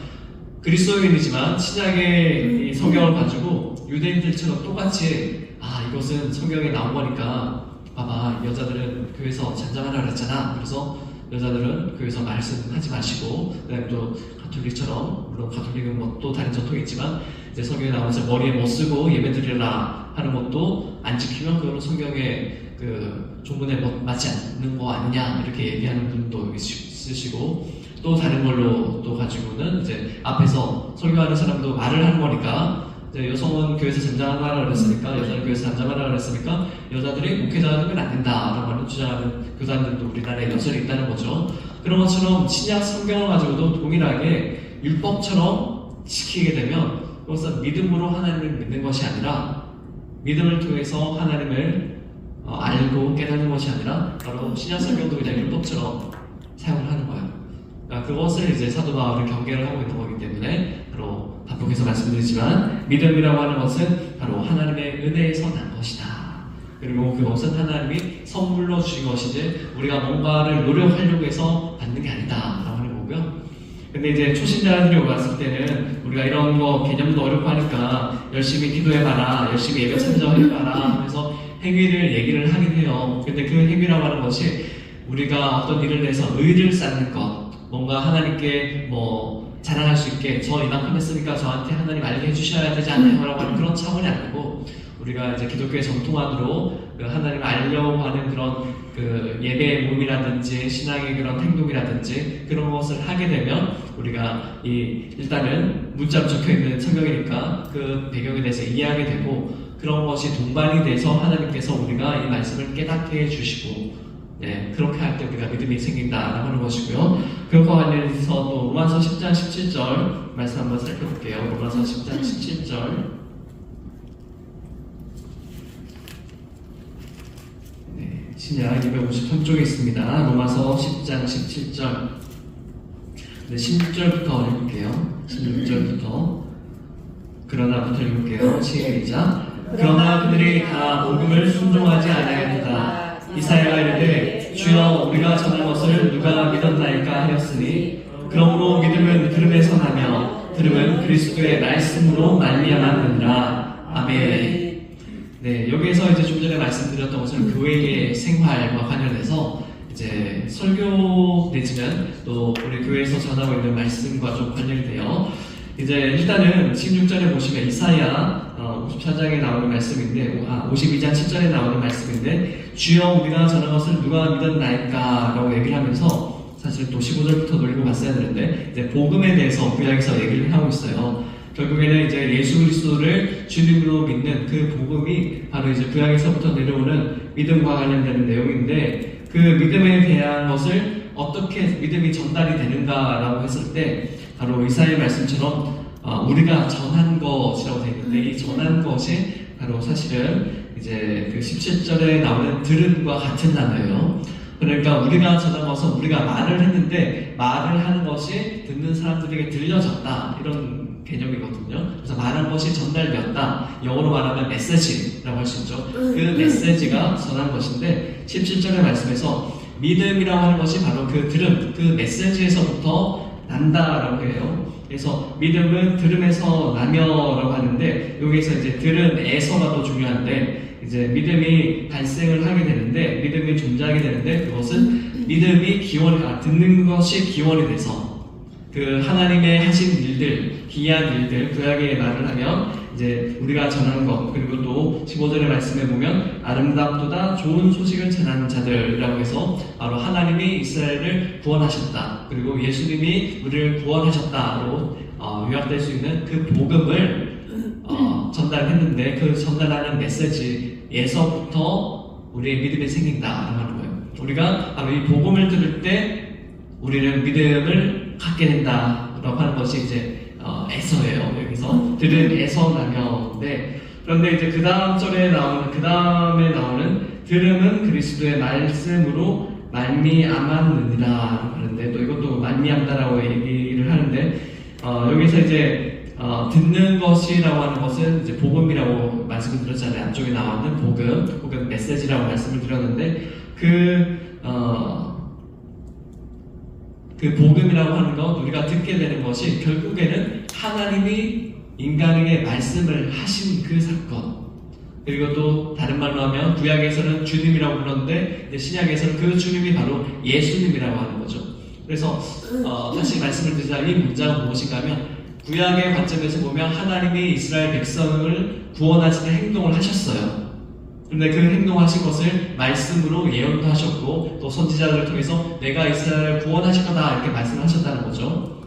그리스도인이지만 신약의 이 성경을 가지고 유대인들처럼 똑같이 이것은 성경에 나온 거니까 봐봐 여자들은 교회에서 잠잠하라 그랬잖아. 그래서 여자들은 교회에서 말씀하지 마시고 그다음에 또 가톨릭처럼 물론 가톨릭은 뭐 또 다른 전통이 있지만 이제 성경에 나오면서 머리에 못 쓰고 예배드리라 하는 것도 안 지키면 그거는 성경의 그 조문에 맞지 않는 거 아니냐 이렇게 얘기하는 분도 있으시고 또 다른 걸로 또 가지고는 이제 앞에서 설교하는 사람도 말을 하는 거니까 이제 여성은 교회에서 잠잠하라 그랬으니까 여자는 교회에서 잠잠하라 그랬으니까 여자들이 목회자가 되면 안 된다라고 하는 주장하는 교단들도 우리나라에 여전히 있다는 거죠. 그런 것처럼 신약 성경을 가지고도 동일하게 율법처럼 지키게 되면 그것은 믿음으로 하나님을 믿는 것이 아니라 믿음을 통해서 하나님을 알고 깨닫는 것이 아니라 바로 신약 성경도 그냥 율법처럼 사용을 하는 거예요. 그러니까 그것을 이제 사도 바울은 경계를 하고 있는 거기 때문에 바로 반복해서 말씀드리지만 믿음이라고 하는 것은 바로 하나님의 은혜에서 난 것이다. 그리고 그것은 하나님이 선물로 주신 것이지 우리가 뭔가를 노력하려고 해서 받는 게 아니다 라고 하는 거고요. 근데 이제 초신자들이 왔을 때는 우리가 이런 거 개념도 어렵고 하니까 열심히 기도해봐라, 열심히 예배 참여해봐라 하면서 행위를 얘기를 하긴 해요. 근데 그 행위라고 하는 것이 우리가 어떤 일을 내서 의를 쌓는 것, 뭔가 하나님께 뭐 자랑할 수 있게 저 이만큼 했으니까 저한테 하나님 알게 해주셔야 되지 않나요? 라고 하는 그런 차원이 아니고 우리가 이제 기독교의 전통안으로 그 하나님을 알려고 하는 그런 그 예배의 몸이라든지 신앙의 그런 행동이라든지 그런 것을 하게 되면 우리가 일단은 문자로 적혀있는 성경이니까 그 배경에 대해서 이해하게 되고 그런 것이 동반이 돼서 하나님께서 우리가 이 말씀을 깨닫게 해주시고 그렇게 할 때 우리가 믿음이 생긴다라고 하는 것이고요. 그것과 관련해서 또 로마서 10장 17절 말씀 한번 살펴볼게요. 로마서 10장 17절 신약 253쪽에 있습니다. 로마서 10장 17절 16절부터 읽을게요. 16절부터 그러나부터 읽을게요. 시작. 그러나 그들이 다 복음을 순종하지 아니하였다. 이사야가 이르되 주여 우리가 전한 것을 누가 믿었나이까 하였으니 그러므로 믿음은 들음에서 나며 들음은 그리스도의 말씀으로 말미암았느니라. 아멘. 네, 여기에서 이제 좀 전에 말씀드렸던 것은 교회의 생활과 관련해서 이제 설교 내지는 또 우리 교회에서 전하고 있는 말씀과 좀 관련이 돼요. 이제 일단은 16절에 보시면 이사야 54장에 나오는 말씀인데 52장 7절에 나오는 말씀인데 주여 우리가 전한 것을 누가 믿었나이까 라고 얘기를 하면서 사실 또 15절부터 놀고 갔어야 되는데 이제 복음에 대해서 구약에서 얘기를 하고 있어요. 결국에는 이제 예수 그리스도를 주님으로 믿는 그 복음이 바로 이제 구약에서부터 내려오는 믿음과 관련되는 내용인데 그 믿음에 대한 것을 어떻게 믿음이 전달이 되는가라고 했을 때 바로 이사야의 말씀처럼 우리가 전한 것이라고 되어 있는데 이 전한 것이 바로 사실은 이제 그 17절에 나오는 들음과 같은 단어예요. 그러니까 우리가 전한 것은 우리가 말을 했는데 말을 하는 것이 듣는 사람들에게 들려졌다 이런 개념이거든요. 그래서 말한 것이 전달되었다. 영어로 말하면 메시지라고 할 수 있죠. 그 메시지가 전한 것인데 17절의 말씀에서 믿음이라고 하는 것이 바로 그 들음, 그 메시지에서부터 난다라고 해요. 그래서 믿음은 들음에서 나며라고 하는데 여기서 이제 들음에서가 더 중요한데 이제 믿음이 발생을 하게 되는데 믿음이 존재하게 되는데 그것은 믿음이 듣는 것이 기원이 돼서 그 하나님의 하신 일들, 기이한 일들, 구약의 말을 하면 이제 우리가 전하는 것 그리고 또 15절의 말씀에 보면 아름답도다 좋은 소식을 전하는 자들이라고 해서 바로 하나님이 이스라엘을 구원하셨다 그리고 예수님이 우리를 구원하셨다로 요약될 수 있는 그 복음을 전달했는데 그 전달하는 메시지에서부터 우리의 믿음이 생긴다라고 하는 거예요. 우리가 바로 이 복음을 들을 때 우리는 믿음을 갖게 된다라고 하는 것이 이제 에서예요. 여기서 들음에서 나며인데 그런데 이제 그 다음에 나오는 들음은 그리스도의 말씀으로 말미암았느니라 하는데 또 이것도 말미암다라고 얘기를 하는데 여기서 이제 듣는 것이라고 하는 것은 이제 복음이라고 말씀을 드렸잖아요. 안쪽에 나오는 복음 혹은 메시지라고 말씀을 드렸는데 그 복음이라고 하는 것, 우리가 듣게 되는 것이 결국에는 하나님이 인간에게 말씀을 하신 그 사건. 그리고 또 다른 말로 하면 구약에서는 주님이라고 불렀는데 이제 신약에서는 그 주님이 바로 예수님이라고 하는 거죠. 그래서 다시 말씀을 드리자 이 문장은 무엇인가 하면 구약의 관점에서 보면 하나님이 이스라엘 백성을 구원하시는 행동을 하셨어요. 그런데 그 행동하신 것을 말씀으로 예언도 하셨고 또 선지자들을 통해서 내가 이스라엘을 구원하실 거다 이렇게 말씀을 하셨다는 거죠.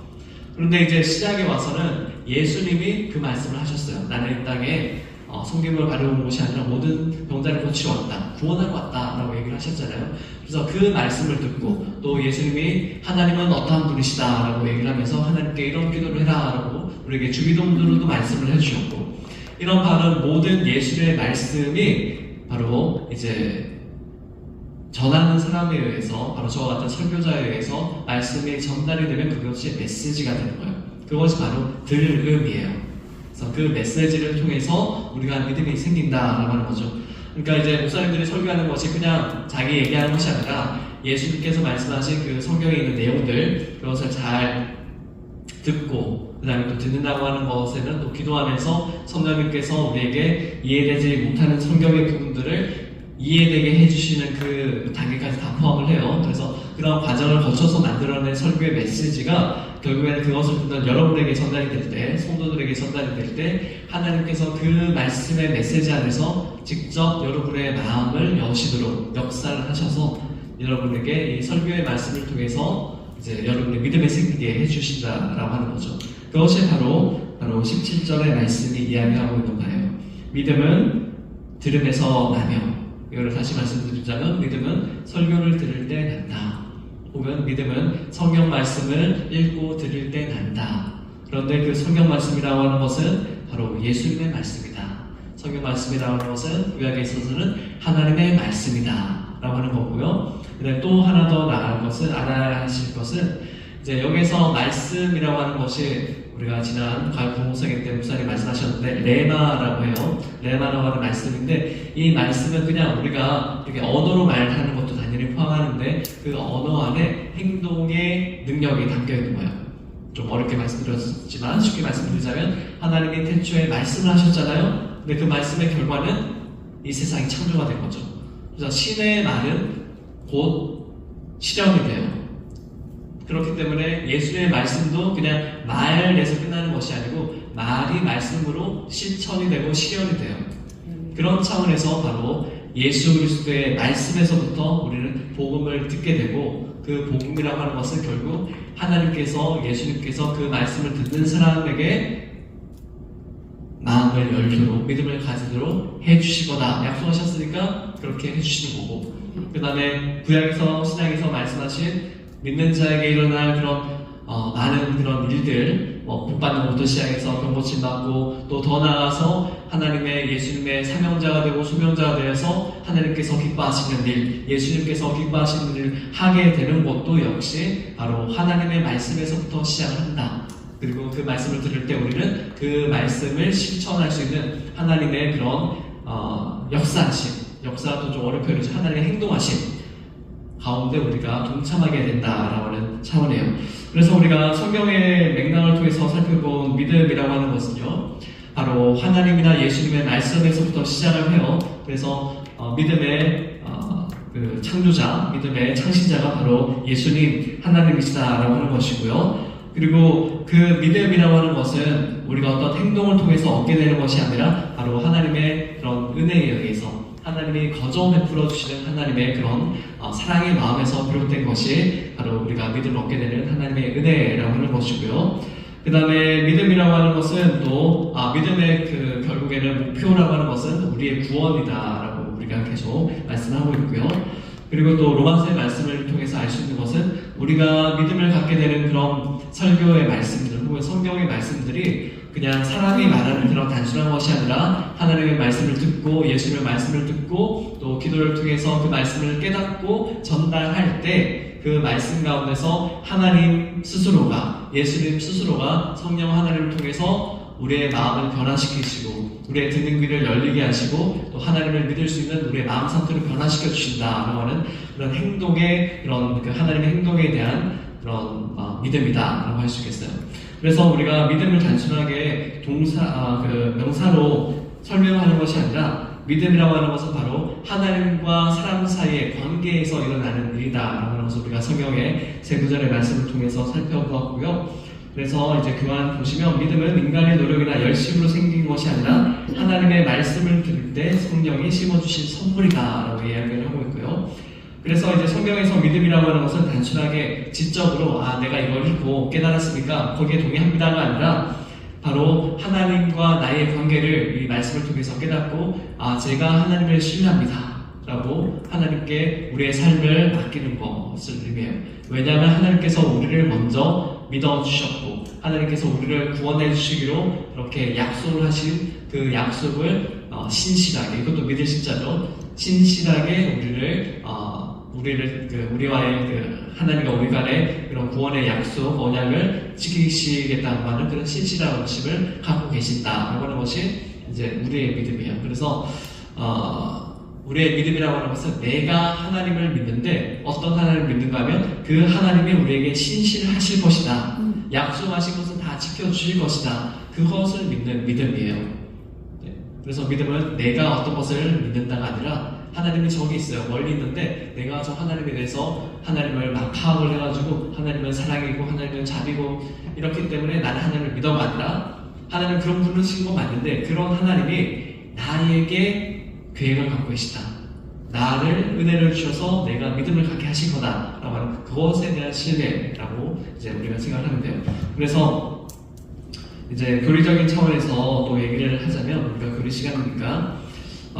그런데 이제 시작에 와서는 예수님이 그 말씀을 하셨어요. 나는 이 땅에 성경을 가려온 것이 아니라 모든 병자를 고치러 왔다, 구원하러 왔다 라고 얘기를 하셨잖아요. 그래서 그 말씀을 듣고 또 예수님이 하나님은 어떠한 분이시다 라고 얘기를 하면서 하나님께 이런 기도를 해라 라고 우리에게 주기도문으로도 말씀을 해주셨고 이런 바로 모든 예수의 말씀이 바로 이제 전하는 사람에 의해서 바로 저와 같은 설교자에 의해서 말씀이 전달이 되면 그것이 메시지가 되는 거예요. 그것이 바로 들음이에요. 그래서 그 메시지를 통해서 우리가 믿음이 생긴다라고 하는 거죠. 그러니까 이제 목사님들이 설교하는 것이 그냥 자기 얘기하는 것이 아니라 예수님께서 말씀하신 그 성경에 있는 내용들, 그것을 잘 듣고 그 다음에 또 듣는다고 하는 것에는 또 기도하면서 성령님께서 우리에게 이해되지 못하는 성경의 부분들을 이해되게 해주시는 그 단계까지 다 포함을 해요. 그래서 그런 과정을 거쳐서 만들어낸 설교의 메시지가 결국에는 그것을 듣는 여러분에게 전달이 될 때, 성도들에게 전달이 될 때 하나님께서 그 말씀의 메시지 안에서 직접 여러분의 마음을 여시도록 역사를 하셔서 여러분에게 이 설교의 말씀을 통해서 이제 여러분의 믿음에 생기게 해주신다라고 하는 거죠. 그것이 바로 17절의 말씀이 이야기하고 있는 거예요. 믿음은 들음에서 나며, 이거를 다시 말씀드리자면 믿음은 설교를 들을 때 난다. 혹은 믿음은 성경 말씀을 읽고 들을 때 난다. 그런데 그 성경 말씀이라고 하는 것은 바로 예수님의 말씀이다. 성경 말씀이라고 하는 것은 구약에 있어서는 하나님의 말씀이다 라고 하는 거고요. 그다음에 또 하나 더 나아갈 것은, 알아야 하실 것은 이제 여기서 말씀이라고 하는 것이 우리가 지난 부모세계 때 목사님 말씀하셨는데 레마라고 해요. 레마라고 하는 말씀인데 이 말씀은 그냥 우리가 이렇게 언어로 말하는 것도 당연히 포함하는데 그 언어 안에 행동의 능력이 담겨 있는 거예요. 좀 어렵게 말씀드렸지만 쉽게 말씀드리자면 하나님이 태초에 말씀을 하셨잖아요. 근데 그 말씀의 결과는 이 세상이 창조가 된 거죠. 그래서 신의 말은 곧 실현이 돼요. 그렇기 때문에 예수의 말씀도 그냥 말에서 끝나는 것이 아니고 말이 말씀으로 실천이 되고 실현이 돼요. 그런 차원에서 바로 예수 그리스도의 말씀에서부터 우리는 복음을 듣게 되고 그 복음이라고 하는 것은 결국 하나님께서, 예수님께서 그 말씀을 듣는 사람에게 마음을 열도록, 믿음을 가지도록 해주시거나 약속하셨으니까 그렇게 해주시는 거고, 그 다음에 구약에서, 신약에서 말씀하신 믿는 자에게 일어날 그런 많은 그런 일들, 복받는 것부터 시작해서 병고침 받고 또 더 나아가서 하나님의, 예수님의 사명자가 되고 소명자가 되어서 하나님께서 기뻐하시는 일, 예수님께서 기뻐하시는 일을 하게 되는 것도 역시 바로 하나님의 말씀에서부터 시작을 한다. 그리고 그 말씀을 들을 때 우리는 그 말씀을 실천할 수 있는 하나님의 그런 역사하심, 역사도 좀 어렵게 표현하죠. 하나님의 행동하심 가운데 우리가 동참하게 된다라고 하는 차원이에요. 그래서 우리가 성경의 맥락을 통해서 살펴본 믿음이라고 하는 것은요, 바로 하나님이나 예수님의 말씀에서부터 시작을 해요. 그래서 믿음의 그 창조자, 믿음의 창신자가 바로 예수님, 하나님이시다라고 하는 것이고요. 그리고 그 믿음이라고 하는 것은 우리가 어떤 행동을 통해서 얻게 되는 것이 아니라 바로 하나님의 그런 은혜에 의해서, 하나님이 거저 베풀어 주시는 하나님의 그런 사랑의 마음에서 비롯된 것이 바로 우리가 믿음을 얻게 되는 하나님의 은혜라고 하는 것이고요. 그 다음에 믿음이라고 하는 것은 또 믿음의 그 결국에는 목표라고 하는 것은 우리의 구원이다라고 우리가 계속 말씀하고 있고요. 그리고 또 로마서의 말씀을 통해서 알 수 있는 것은 우리가 믿음을 갖게 되는 그런 설교의 말씀들 혹은 성경의 말씀들이 그냥 사람이 말하는 그런 단순한 것이 아니라 하나님의 말씀을 듣고 예수님의 말씀을 듣고 또 기도를 통해서 그 말씀을 깨닫고 전달할 때 그 말씀 가운데서 하나님 스스로가, 예수님 스스로가 성령 하나님을 통해서 우리의 마음을 변화시키시고 우리의 듣는 귀를 열리게 하시고 또 하나님을 믿을 수 있는 우리의 마음 상태를 변화시켜 주신다라고 하는 그런 행동의, 그런 그 하나님의 행동에 대한 그런 믿음이다라고 할 수 있겠어요. 그래서 우리가 믿음을 단순하게 명사로 설명하는 것이 아니라 믿음이라고 하는 것은 바로 하나님과 사람 사이의 관계에서 일어나는 일이다라고 하는 것을 우리가 성경의 세 구절의 말씀을 통해서 살펴보았고요. 그래서 이제 교환 보시면 믿음은 인간의 노력이나 열심으로 생긴 것이 아니라 하나님의 말씀을 들을 때 성령이 심어주신 선물이다라고 이야기를 하고 있고요. 그래서 이제 성경에서 믿음이라고 하는 것은 단순하게 지적으로 내가 이걸 읽고 깨달았으니까 거기에 동의합니다가 아니라 바로 하나님과 나의 관계를 이 말씀을 통해서 깨닫고 제가 하나님을 신뢰합니다 라고 하나님께 우리의 삶을 맡기는 것을 의미해요. 왜냐하면 하나님께서 우리를 먼저 믿어주셨고 하나님께서 우리를 구원해 주시기로 그렇게 약속을 하신 그 약속을 신실하게, 이것도 믿을 신자죠, 신실하게 우리와의 그 하나님과 우리 간의 그런 구원의 약속, 언약을 지키시겠다고 하는 그런 신실한 원심을 갖고 계신다라고 하는 것이 이제 우리의 믿음이에요. 그래서 우리의 믿음이라고 하는 것은 내가 하나님을 믿는데 어떤 하나님을 믿는가 하면 그 하나님이 우리에게 신실하실 것이다. 약속하신 것은 다 지켜주실 것이다. 그것을 믿는 믿음이에요. 그래서 믿음은 내가 어떤 것을 믿는다가 아니라 하나님이 저기 있어요. 멀리 있는데 내가 저 하나님에 대해서 하나님을 막 파악을 해가지고 하나님은 사랑이고 하나님은 자비고 이렇기 때문에 나는 하나님을 믿어가 아니라 하나님은 그런 분이신 건 맞는데 그런 하나님이 나에게 계획을 갖고 계시다. 나를 은혜를 주셔서 내가 믿음을 갖게 하신 거다라고 하는 그것에 대한 신뢰라고 이제 우리가 생각을 하면 돼요. 그래서 이제 교리적인 차원에서 또 얘기를 하자면 우리가 교리 시간이니까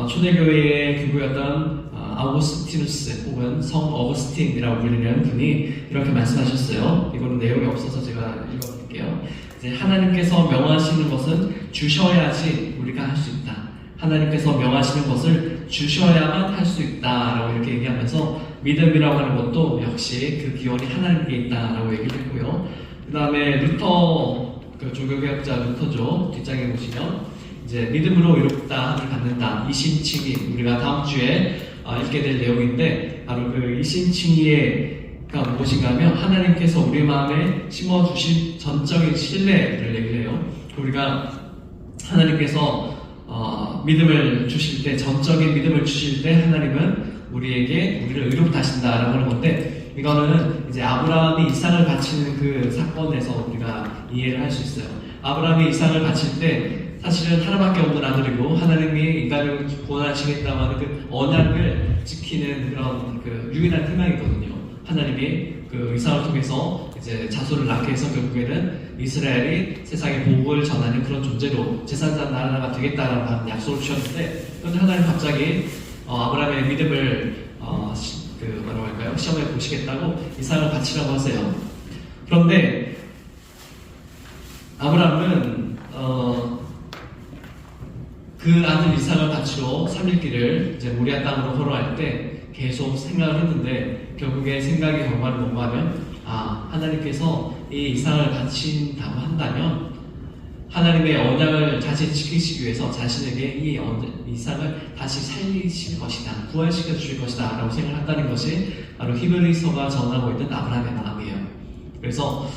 초대교회의 교구였던 아우구스티누스 혹은 성 어거스틴이라고 불리는 분이 이렇게 말씀하셨어요. 이거는 내용이 없어서 제가 읽어드릴게요. 이제 하나님께서 명하시는 것은 주셔야지 우리가 할 수 있다. 하나님께서 명하시는 것을 주셔야만 할 수 있다라고 이렇게 얘기하면서 믿음이라고 하는 것도 역시 그 기원이 하나님께 있다라고 얘기를 했고요. 그 다음에 루터, 그 종교개혁자 루터죠. 뒷장에 보시면 이제 믿음으로 의롭다함을 갖는다. 이심칭의 우리가 다음 주에 읽게 될 내용인데 바로 그 이심칭의가 무엇인가 하면 하나님께서 우리 마음에 심어주신 전적인 신뢰를 얘기를 해요. 우리가 하나님께서 믿음을 주실 때, 전적인 믿음을 주실 때 하나님은 우리에게 우리를 의롭다 하신다라고 하는 건데 이거는 이제 아브라함이 이삭을 바치는 그 사건에서 우리가 이해를 할 수 있어요. 아브라함이 이삭을 바칠 때 사실은 하나밖에 없는 아들이고 하나님이 인간을 구원하시겠다고 하는 그 언약을 지키는 그런 그 유일한 희망이거든요. 하나님이 그 이삭을 통해서 이제 자손을 낳게 해서 결국에는 이스라엘이 세상에 복을 전하는 그런 존재로 제사장 나라가 되겠다라는 하는 약속을 주셨는데 그런데 하나님 갑자기 아브라함의 믿음을 뭐라고 할까요? 시험에 보시겠다고 이삭을 바치라고 하세요. 그런데 아브라함은 그 아들 이삭을 바치러 3일 이제 모리아 땅으로 걸어갈 때 계속 생각을 했는데 결국에 생각의 결과는 뭔가 하면 하나님께서 이 이삭을 바친다고 한다면 하나님의 언약을 다시 지키시기 위해서 자신에게 이 이삭을 다시 살리실 것이다, 부활시켜 주실 것이다 라고 생각한다는 것이 바로 히브리서가 전하고 있는 아브라함의 마음이에요. 그래서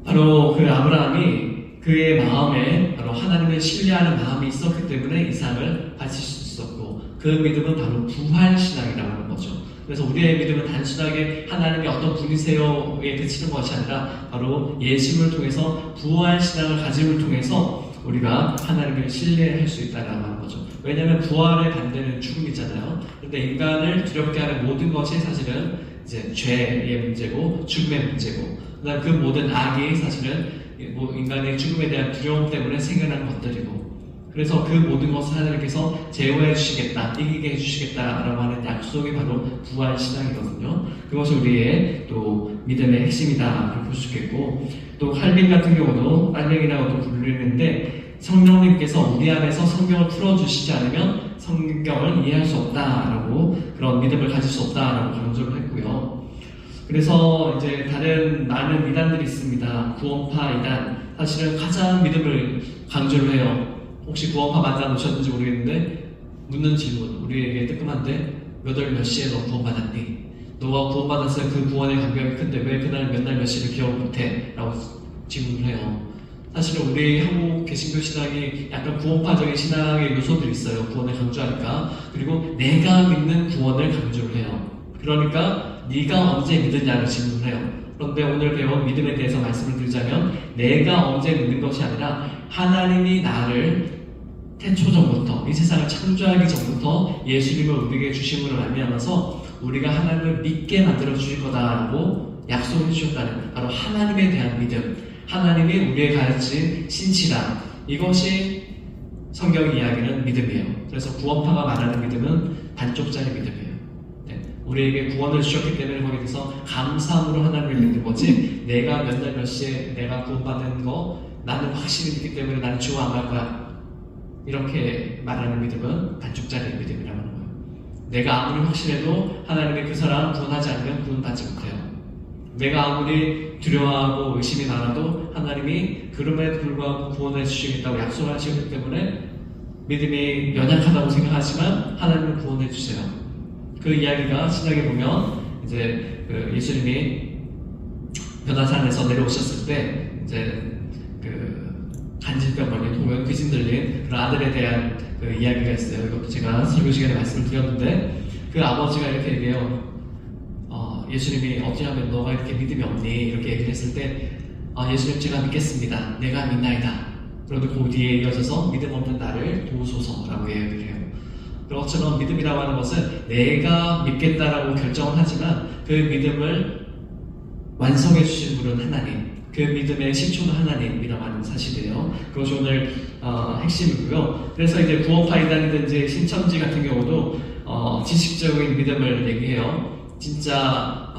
바로 그 아브라함이 그의 마음에 바로 하나님을 신뢰하는 마음이 있었기 때문에 이삭을 바칠 수 있었고 그 믿음은 바로 부활신앙이라고 하는 거죠. 그래서 우리의 믿음은 단순하게 하나님이 어떤 분이세요에 그치는 것이 아니라 바로 예수를 통해서 부활신앙을 가짐을 통해서 우리가 하나님을 신뢰할 수 있다라고 하는 거죠. 왜냐하면 부활의 반대는 죽음이잖아요. 그런데 인간을 두렵게 하는 모든 것이 사실은 이제 죄의 문제고 죽음의 문제고 그다음 그 모든 악이 사실은 인간의 죽음에 대한 두려움 때문에 생겨난 것들이고 그래서 그 모든 것을 하나님께서 제어해 주시겠다, 이기게 해주시겠다라고 하는 약속이 바로 부활신앙이거든요. 그것이 우리의 또 믿음의 핵심이다 볼 수 있겠고 또 칼빈 같은 경우도 빨갱이라고도 부르는데 성령님께서 우리 안에서 성경을 풀어주시지 않으면 성경을 이해할 수 없다라고 그런 믿음을 가질 수 없다라고 강조를 했고요. 그래서 이제 다른 많은 이단들이 있습니다. 구원파 이단 사실은 가장 믿음을 강조를 해요. 혹시 구원파 만나보셨는지 모르겠는데 묻는 질문 우리에게 뜨끔한데 몇 월 몇 시에 너 구원받았니? 너가 구원받았어요. 그 구원의 감격이 큰데 왜 그날 몇 날 몇 시를 기억 못해? 라고 질문을 해요. 사실은 우리 한국 개신교 신앙이 약간 구원파적인 신앙의 요소들이 있어요. 구원을 강조하니까. 그리고 내가 믿는 구원을 강조를 해요. 그러니까 네가 언제 믿느냐를 질문을 해요. 그런데 오늘 배운 믿음에 대해서 말씀을 드리자면 내가 언제 믿는 것이 아니라 하나님이 나를 태초 전부터 이 세상을 창조하기 전부터 예수님을 우리에게 주심으로 말미암아서 우리가 하나님을 믿게 만들어 주실 거다라고 약속해 주셨다는 바로 하나님에 대한 믿음, 하나님이 우리에게 가르친 신실함, 이것이 성경 이야기는 믿음이에요. 그래서 구원파가 말하는 믿음은 반쪽짜리 믿음이에요. 우리에게 구원을 주셨기 때문에 거기에 대해서 감사함으로 하나님을 믿는 거지 내가 몇 날 몇 시에 내가 구원받은 거 나는 확실히 믿기 때문에 나는 주와 안 갈 거야 이렇게 말하는 믿음은 반쪽짜리 믿음이라는 거예요. 내가 아무리 확신해도 하나님이 그 사람 구원하지 않으면 구원받지 못해요. 내가 아무리 두려워하고 의심이 많아도 하나님이 그럼에도 불구하고 구원해 주시겠다고 약속하시기 때문에 믿음이 연약하다고 생각하지만 하나님은 구원해 주세요. 그 이야기가 신약에 보면 이제 그 예수님이 변화산에서 내려오셨을 때 이제 그 간질병 걸린 혹은 귀신 들린 그런 아들에 대한 그 이야기가 있어요. 이것도 제가 설교 시간에 말씀을 드렸는데 그 아버지가 이렇게 얘기해요. 예수님이 어찌하면 너가 이렇게 믿음이 없니? 이렇게 얘기를 했을 때 예수님 제가 믿겠습니다. 내가 믿나이다. 그런데 그 뒤에 이어져서 믿음 없는 나를 도우소서라고 얘기를 해요. 그것처럼 믿음이라고 하는 것은 내가 믿겠다라고 결정을 하지만 그 믿음을 완성해 주신 분은 하나님, 그 믿음의 실초는 하나님이라고 하는 사실이에요. 그것이 오늘 핵심이고요. 그래서 이제 구원파 이단이든지 신천지 같은 경우도 지식적인 믿음을 얘기해요. 진짜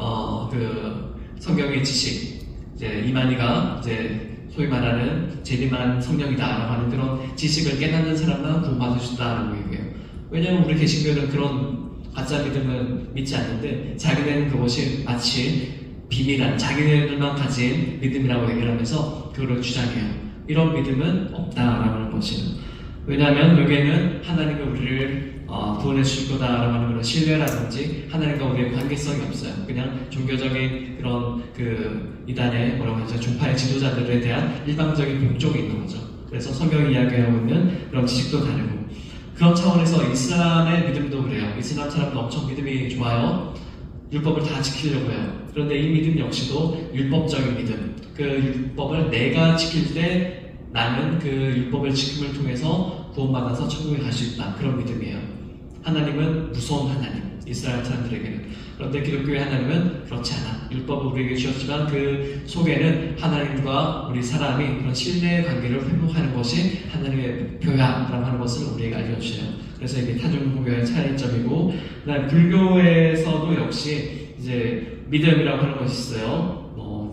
그 성경의 지식, 이제 이만희가 이제 소위 말하는 재림한 성령이다라고 하는 그런 지식을 깨닫는 사람만 구원받을 수 있다라고 얘기해요. 왜냐하면 우리 개신교는 그런 가짜 믿음은 믿지 않는데 자기네는 그것이 마치 비밀한 자기네들만 가진 믿음이라고 얘기를 하면서 그걸 주장해요. 이런 믿음은 없다라고 하는 것이에요. 왜냐하면 여기에는 하나님이 우리를 구원해 주실 거다라고 하는 그런 신뢰라든지 하나님과 우리의 관계성이 없어요. 그냥 종교적인 그런 그 이단의 뭐라고 하죠? 종파의 지도자들에 대한 일방적인 복종이 있는 거죠. 그래서 성경이 이야기하고 있는 그런 지식도 다르고 그런 차원에서 이슬람의 믿음도 그래요. 이슬람 사람도 엄청 믿음이 좋아요. 율법을 다 지키려고 해요. 그런데 이 믿음 역시도 율법적인 믿음. 그 율법을 내가 지킬 때 나는 그 율법을 지킴을 통해서 구원받아서 천국에 갈 수 있다. 그런 믿음이에요. 하나님은 무서운 하나님, 이스라엘 사람들에게는. 그런데 기독교의 하나님은 그렇지 않아. 율법을 우리에게 주셨지만 그 속에는 하나님과 우리 사람이 그런 신뢰의 관계를 회복하는 것이 하나님의 표야라고 하는 것을 우리에게 알려주세요. 그래서 이게 타종교의 차이점이고, 그다음에 불교에서도 역시 이제 믿음이라고 하는 것이 있어요.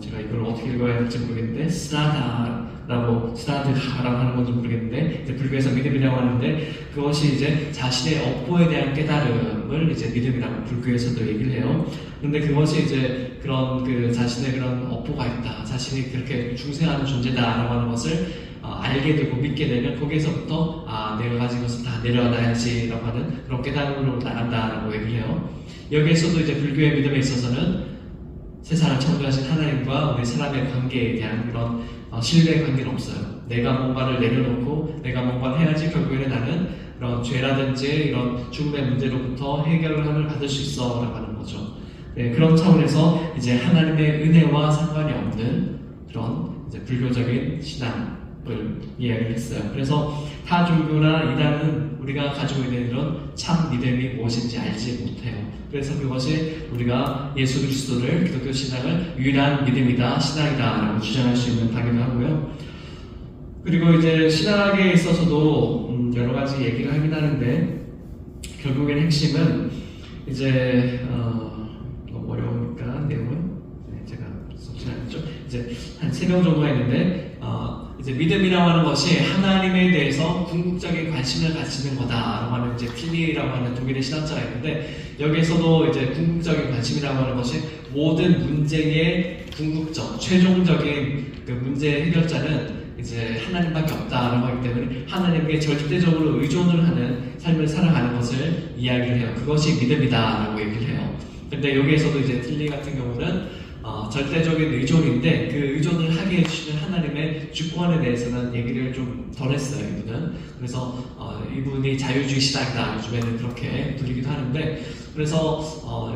제가 이걸 어떻게 읽어야 될지 모르겠는데 스라다라고 하는 건지 모르겠는데 이제 불교에서 믿음이라고 하는데 그것이 이제 자신의 업보에 대한 깨달음을 이제 믿음이라고 불교에서도 얘기를 해요. 그런데 그것이 이제 그런 그 자신의 그런 업보가 있다, 자신이 그렇게 중생하는 존재다라고 하는 것을 알게 되고 믿게 되면 거기에서부터 내가 가진 것을 다 내려놔야지라고 하는 그런 깨달음으로 나간다라고 얘기를 해요. 여기에서도 이제 불교의 믿음에 있어서는 세상을 창조하신 하나님과 우리 사람의 관계에 대한 그런 신뢰의 관계는 없어요. 내가 뭔가를 내려놓고 내가 뭔가를 해야지 결국에는 나는 그런 죄라든지 이런 죽음의 문제로부터 해결을 받을 수 있어 라고 하는 거죠. 네, 그런 차원에서 이제 하나님의 은혜와 상관이 없는 그런 이제 불교적인 신앙을 이야기를 했어요. 그래서 타 종교나 이단은 우리가 가지고 있는 이런 참 믿음이 무엇인지 알지 못해요. 그래서 그것이 우리가 예수 그리스도를 기독교 신앙을 유일한 믿음이다, 신앙이다 라고 주장할 수 있는 바기도 하고요. 그리고 이제 신학에 있어서도 여러 가지 얘기를 하긴 하는데 결국엔 핵심은 이제 너무 어려우니까 내용은 제가 썩지 않죠. 이제 한 3명 정도가 있는데 이제 믿음이라고 하는 것이 하나님에 대해서 궁극적인 관심을 가지는 거다라고 하는 이제 필리라고 하는 독일의 신학자가 있는데 여기에서도 이제 궁극적인 관심이라고 하는 것이 모든 문제의 궁극적, 최종적인 그 문제 해결자는 이제 하나님밖에 없다라고 하기 때문에 하나님께 절대적으로 의존을 하는 삶을 살아가는 것을 이야기를 해요. 그것이 믿음이다라고 얘기를 해요. 근데 여기에서도 이제 틸리 같은 경우는 절대적인 의존인데 그 의존을 하게 해주시는 하나님의 주권에 대해서는 얘기를 좀 덜 했어요, 이분은. 그래서 이분이 자유주의 신학이다, 요즘에는 그렇게 불리기도 하는데 그래서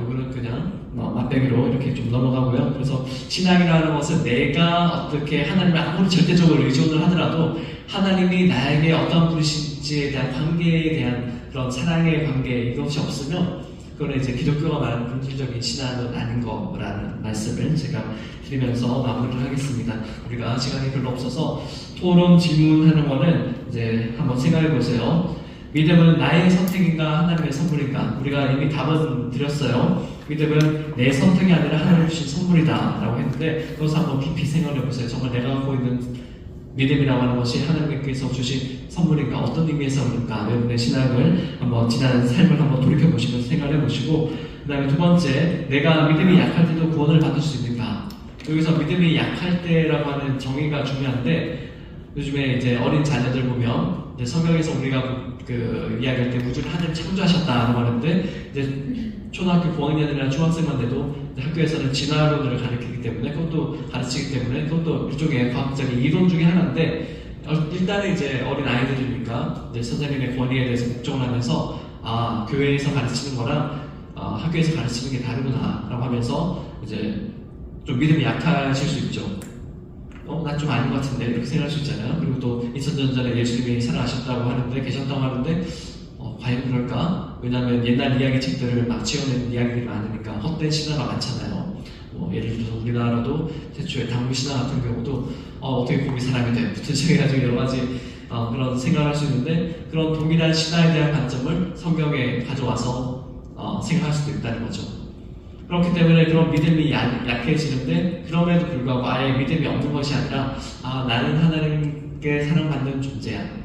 이분은 그냥 맛배기로 이렇게 좀 넘어가고요. 그래서 신학이라는 것은 내가 어떻게 하나님을 아무리 절대적으로 의존을 하더라도 하나님이 나에게 어떤 분이신지에 대한 관계에 대한 그런 사랑의 관계 이것이 없으면 그거는 이제 기독교가 말하는 본질적인 신앙은 아닌 거라는 말씀을 제가 드리면서 마무리를 하겠습니다. 우리가 시간이 별로 없어서 토론 질문하는 거는 이제 한번 생각해 보세요. 믿음은 나의 선택인가 하나님의 선물인가? 우리가 이미 답은 드렸어요. 믿음은 내 선택이 아니라 하나님 주신 선물이다 라고 했는데 그것을 한번 깊이 생각해 보세요. 정말 내가 갖고 있는 믿음이라고 하는 것이 하나님께서 주신 선물인가, 어떤 의미에서 그런가, 여러분의 신앙을 한번 지난 삶을 한번 돌이켜 보시면서 생각해 보시고, 그 다음에 두 번째, 내가 믿음이 약할 때도 구원을 받을 수 있는가? 여기서 믿음이 약할 때라고 하는 정의가 중요한데, 요즘에 이제 어린 자녀들 보면 이제 성경에서 우리가 그 이야기할 때 우주를 하나님 창조하셨다라고 하는데, 이제 초등학교 고학년이나 중학생만 돼도 학교에서는 진화론을 가르치기 때문에 그것도 일종의 과학적인 이론 중에 하나인데, 일단은 이제 어린 아이들이니까 이제 선생님의 권위에 대해서 걱정을 하면서 교회에서 가르치는 거랑 학교에서 가르치는 게 다르구나라고 하면서 이제 좀 믿음이 약하실 수 있죠. 난 좀 아닌 것 같은데 이렇게 생각할 수 있잖아요. 그리고 또 2000년 전에 예수님이 살아가셨다고 하는데 과연 그럴까? 왜냐하면 옛날 이야기 책들을 막 지어내는 이야기들이 많으니까 헛된 신화가 많잖아요. 예를 들어서 우리나라도 태초에 당구 신화 같은 경우도 어떻게 곰이 사람이 돼? 부터 시작해가지고 여러 가지 그런 생각을 할 수 있는데, 그런 동일한 신화에 대한 관점을 성경에 가져와서 생각할 수도 있다는 거죠. 그렇기 때문에 그런 믿음이 약해지는데, 그럼에도 불구하고 아예 믿음이 없는 것이 아니라 나는 하나님께 사랑받는 존재야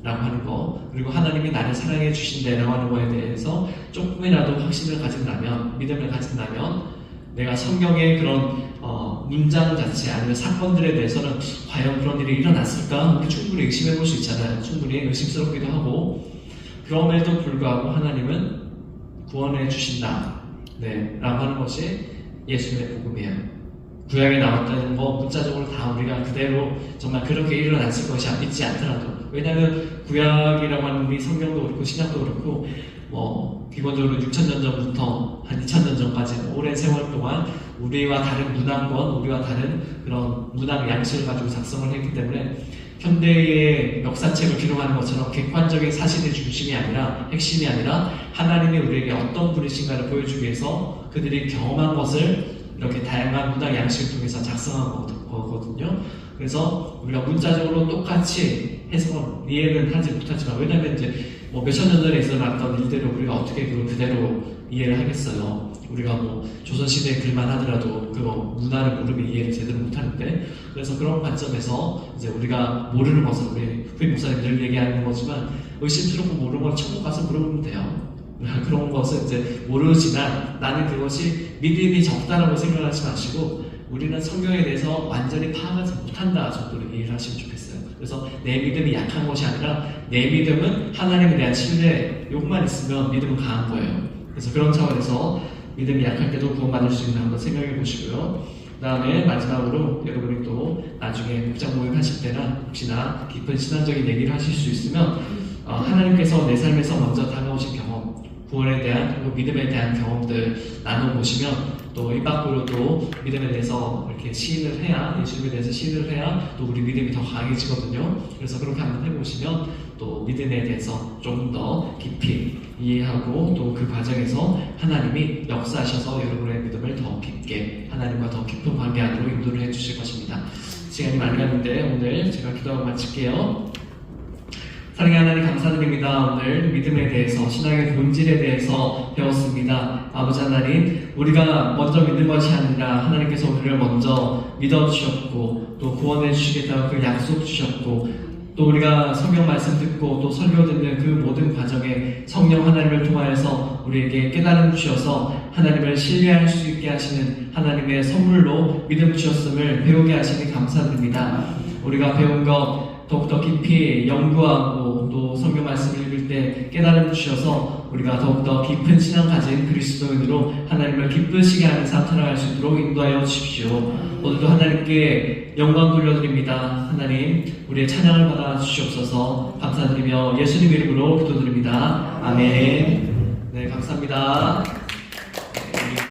라고 하는 거, 그리고 하나님이 나를 사랑해 주신다라고 하는 거에 대해서 조금이라도 확신을 가진다면, 믿음을 가진다면, 내가 성경의 그런 문장 자체 아니면 사건들에 대해서는 과연 그런 일이 일어났을까? 우리 충분히 의심해 볼 수 있잖아요. 충분히 의심스럽기도 하고. 그럼에도 불구하고 하나님은 구원해 주신다 라고 하는 것이 예수님의 복음이에요. 구약에 나왔다는 거 문자적으로 다 우리가 그대로 정말 그렇게 일어났을 것이 믿지 않더라도, 왜냐하면 구약이라고 하는 우리 성경도 그렇고 신약도 그렇고 기본적으로 6000년 전부터 한 2000년 전까지 오랜 세월 동안 우리와 다른 문화권, 우리와 다른 그런 문학 양식을 가지고 작성을 했기 때문에 현대의 역사책을 기록하는 것처럼 객관적인 사실의 중심이 아니라, 핵심이 아니라 하나님이 우리에게 어떤 분이신가를 보여주기 위해서 그들이 경험한 것을 이렇게 다양한 문학 양식을 통해서 작성한 거거든요. 그래서 우리가 문자적으로 똑같이 해서 이해는 하지 못하지만, 왜냐하면 이제 몇천 년 전에 일어났던 일대로 우리가 어떻게 그걸 그대로 이해를 하겠어요. 우리가 조선시대 글만 하더라도 그거 문화를 모르면 이해를 제대로 못하는데, 그래서 그런 관점에서 이제 우리가 모르는 것을, 우리 후임 목사님 늘 얘기하는 거지만, 의심스럽고 모르는 걸 천국 가서 물어보면 돼요. 그런 것은 이제 모르지만 나는 그것이 믿음이 적다라고 생각하지 마시고, 우리는 성경에 대해서 완전히 파악하지 못한다 정도로 이해를 하시면 좋겠어요. 그래서 내 믿음이 약한 것이 아니라 내 믿음은 하나님에 대한 신뢰, 욕만 있으면 믿음은 강한 거예요. 그래서 그런 차원에서 믿음이 약할 때도 구원받을 수 있는 한번 생각해 보시고요. 그 다음에 마지막으로 여러분이 또 나중에 목장 모임 하실 때나 혹시나 깊은 신앙적인 얘기를 하실 수 있으면 하나님께서 내 삶에서 먼저 다가오신 경험, 구원에 대한 그리고 믿음에 대한 경험들 나눠보시면, 또 이 밖으로 또 믿음에 대해서 이렇게 시인을 해야, 예수님에 대해서 시인을 해야 또 우리 믿음이 더 강해지거든요. 그래서 그렇게 한번 해보시면 또 믿음에 대해서 조금 더 깊이 이해하고, 또 그 과정에서 하나님이 역사하셔서 여러분의 믿음을 더 깊게, 하나님과 더 깊은 관계 안으로 인도를 해주실 것입니다. 시간이 많이 갔는데 오늘 제가 기도하고 마칠게요. 사랑의 하나님, 감사드립니다. 오늘 믿음에 대해서, 신앙의 본질에 대해서 배웠습니다. 아버지 하나님, 우리가 먼저 믿는 것이 아니라 하나님께서 우리를 먼저 믿어주셨고, 또 구원해 주시겠다고 그 약속 주셨고, 또 우리가 성경 말씀 듣고 또 설교 듣는 그 모든 과정에 성령 하나님을 통하여서 우리에게 깨달음 주셔서 하나님을 신뢰할 수 있게 하시는 하나님의 선물로 믿음 주셨음을 배우게 하시니 감사드립니다. 우리가 배운 것 더욱더 깊이 연구하고, 또 성경 말씀을 읽을 때 깨달음 주셔서 우리가 더욱더 깊은 신앙 가진 그리스도인으로 하나님을 기쁘시게 하는 삶 살아갈 수 있도록 인도하여 주십시오. 오늘도 하나님께 영광 돌려드립니다. 하나님, 우리의 찬양을 받아 주시옵소서. 감사드리며 예수님 이름으로 기도드립니다. 아멘. 네, 감사합니다.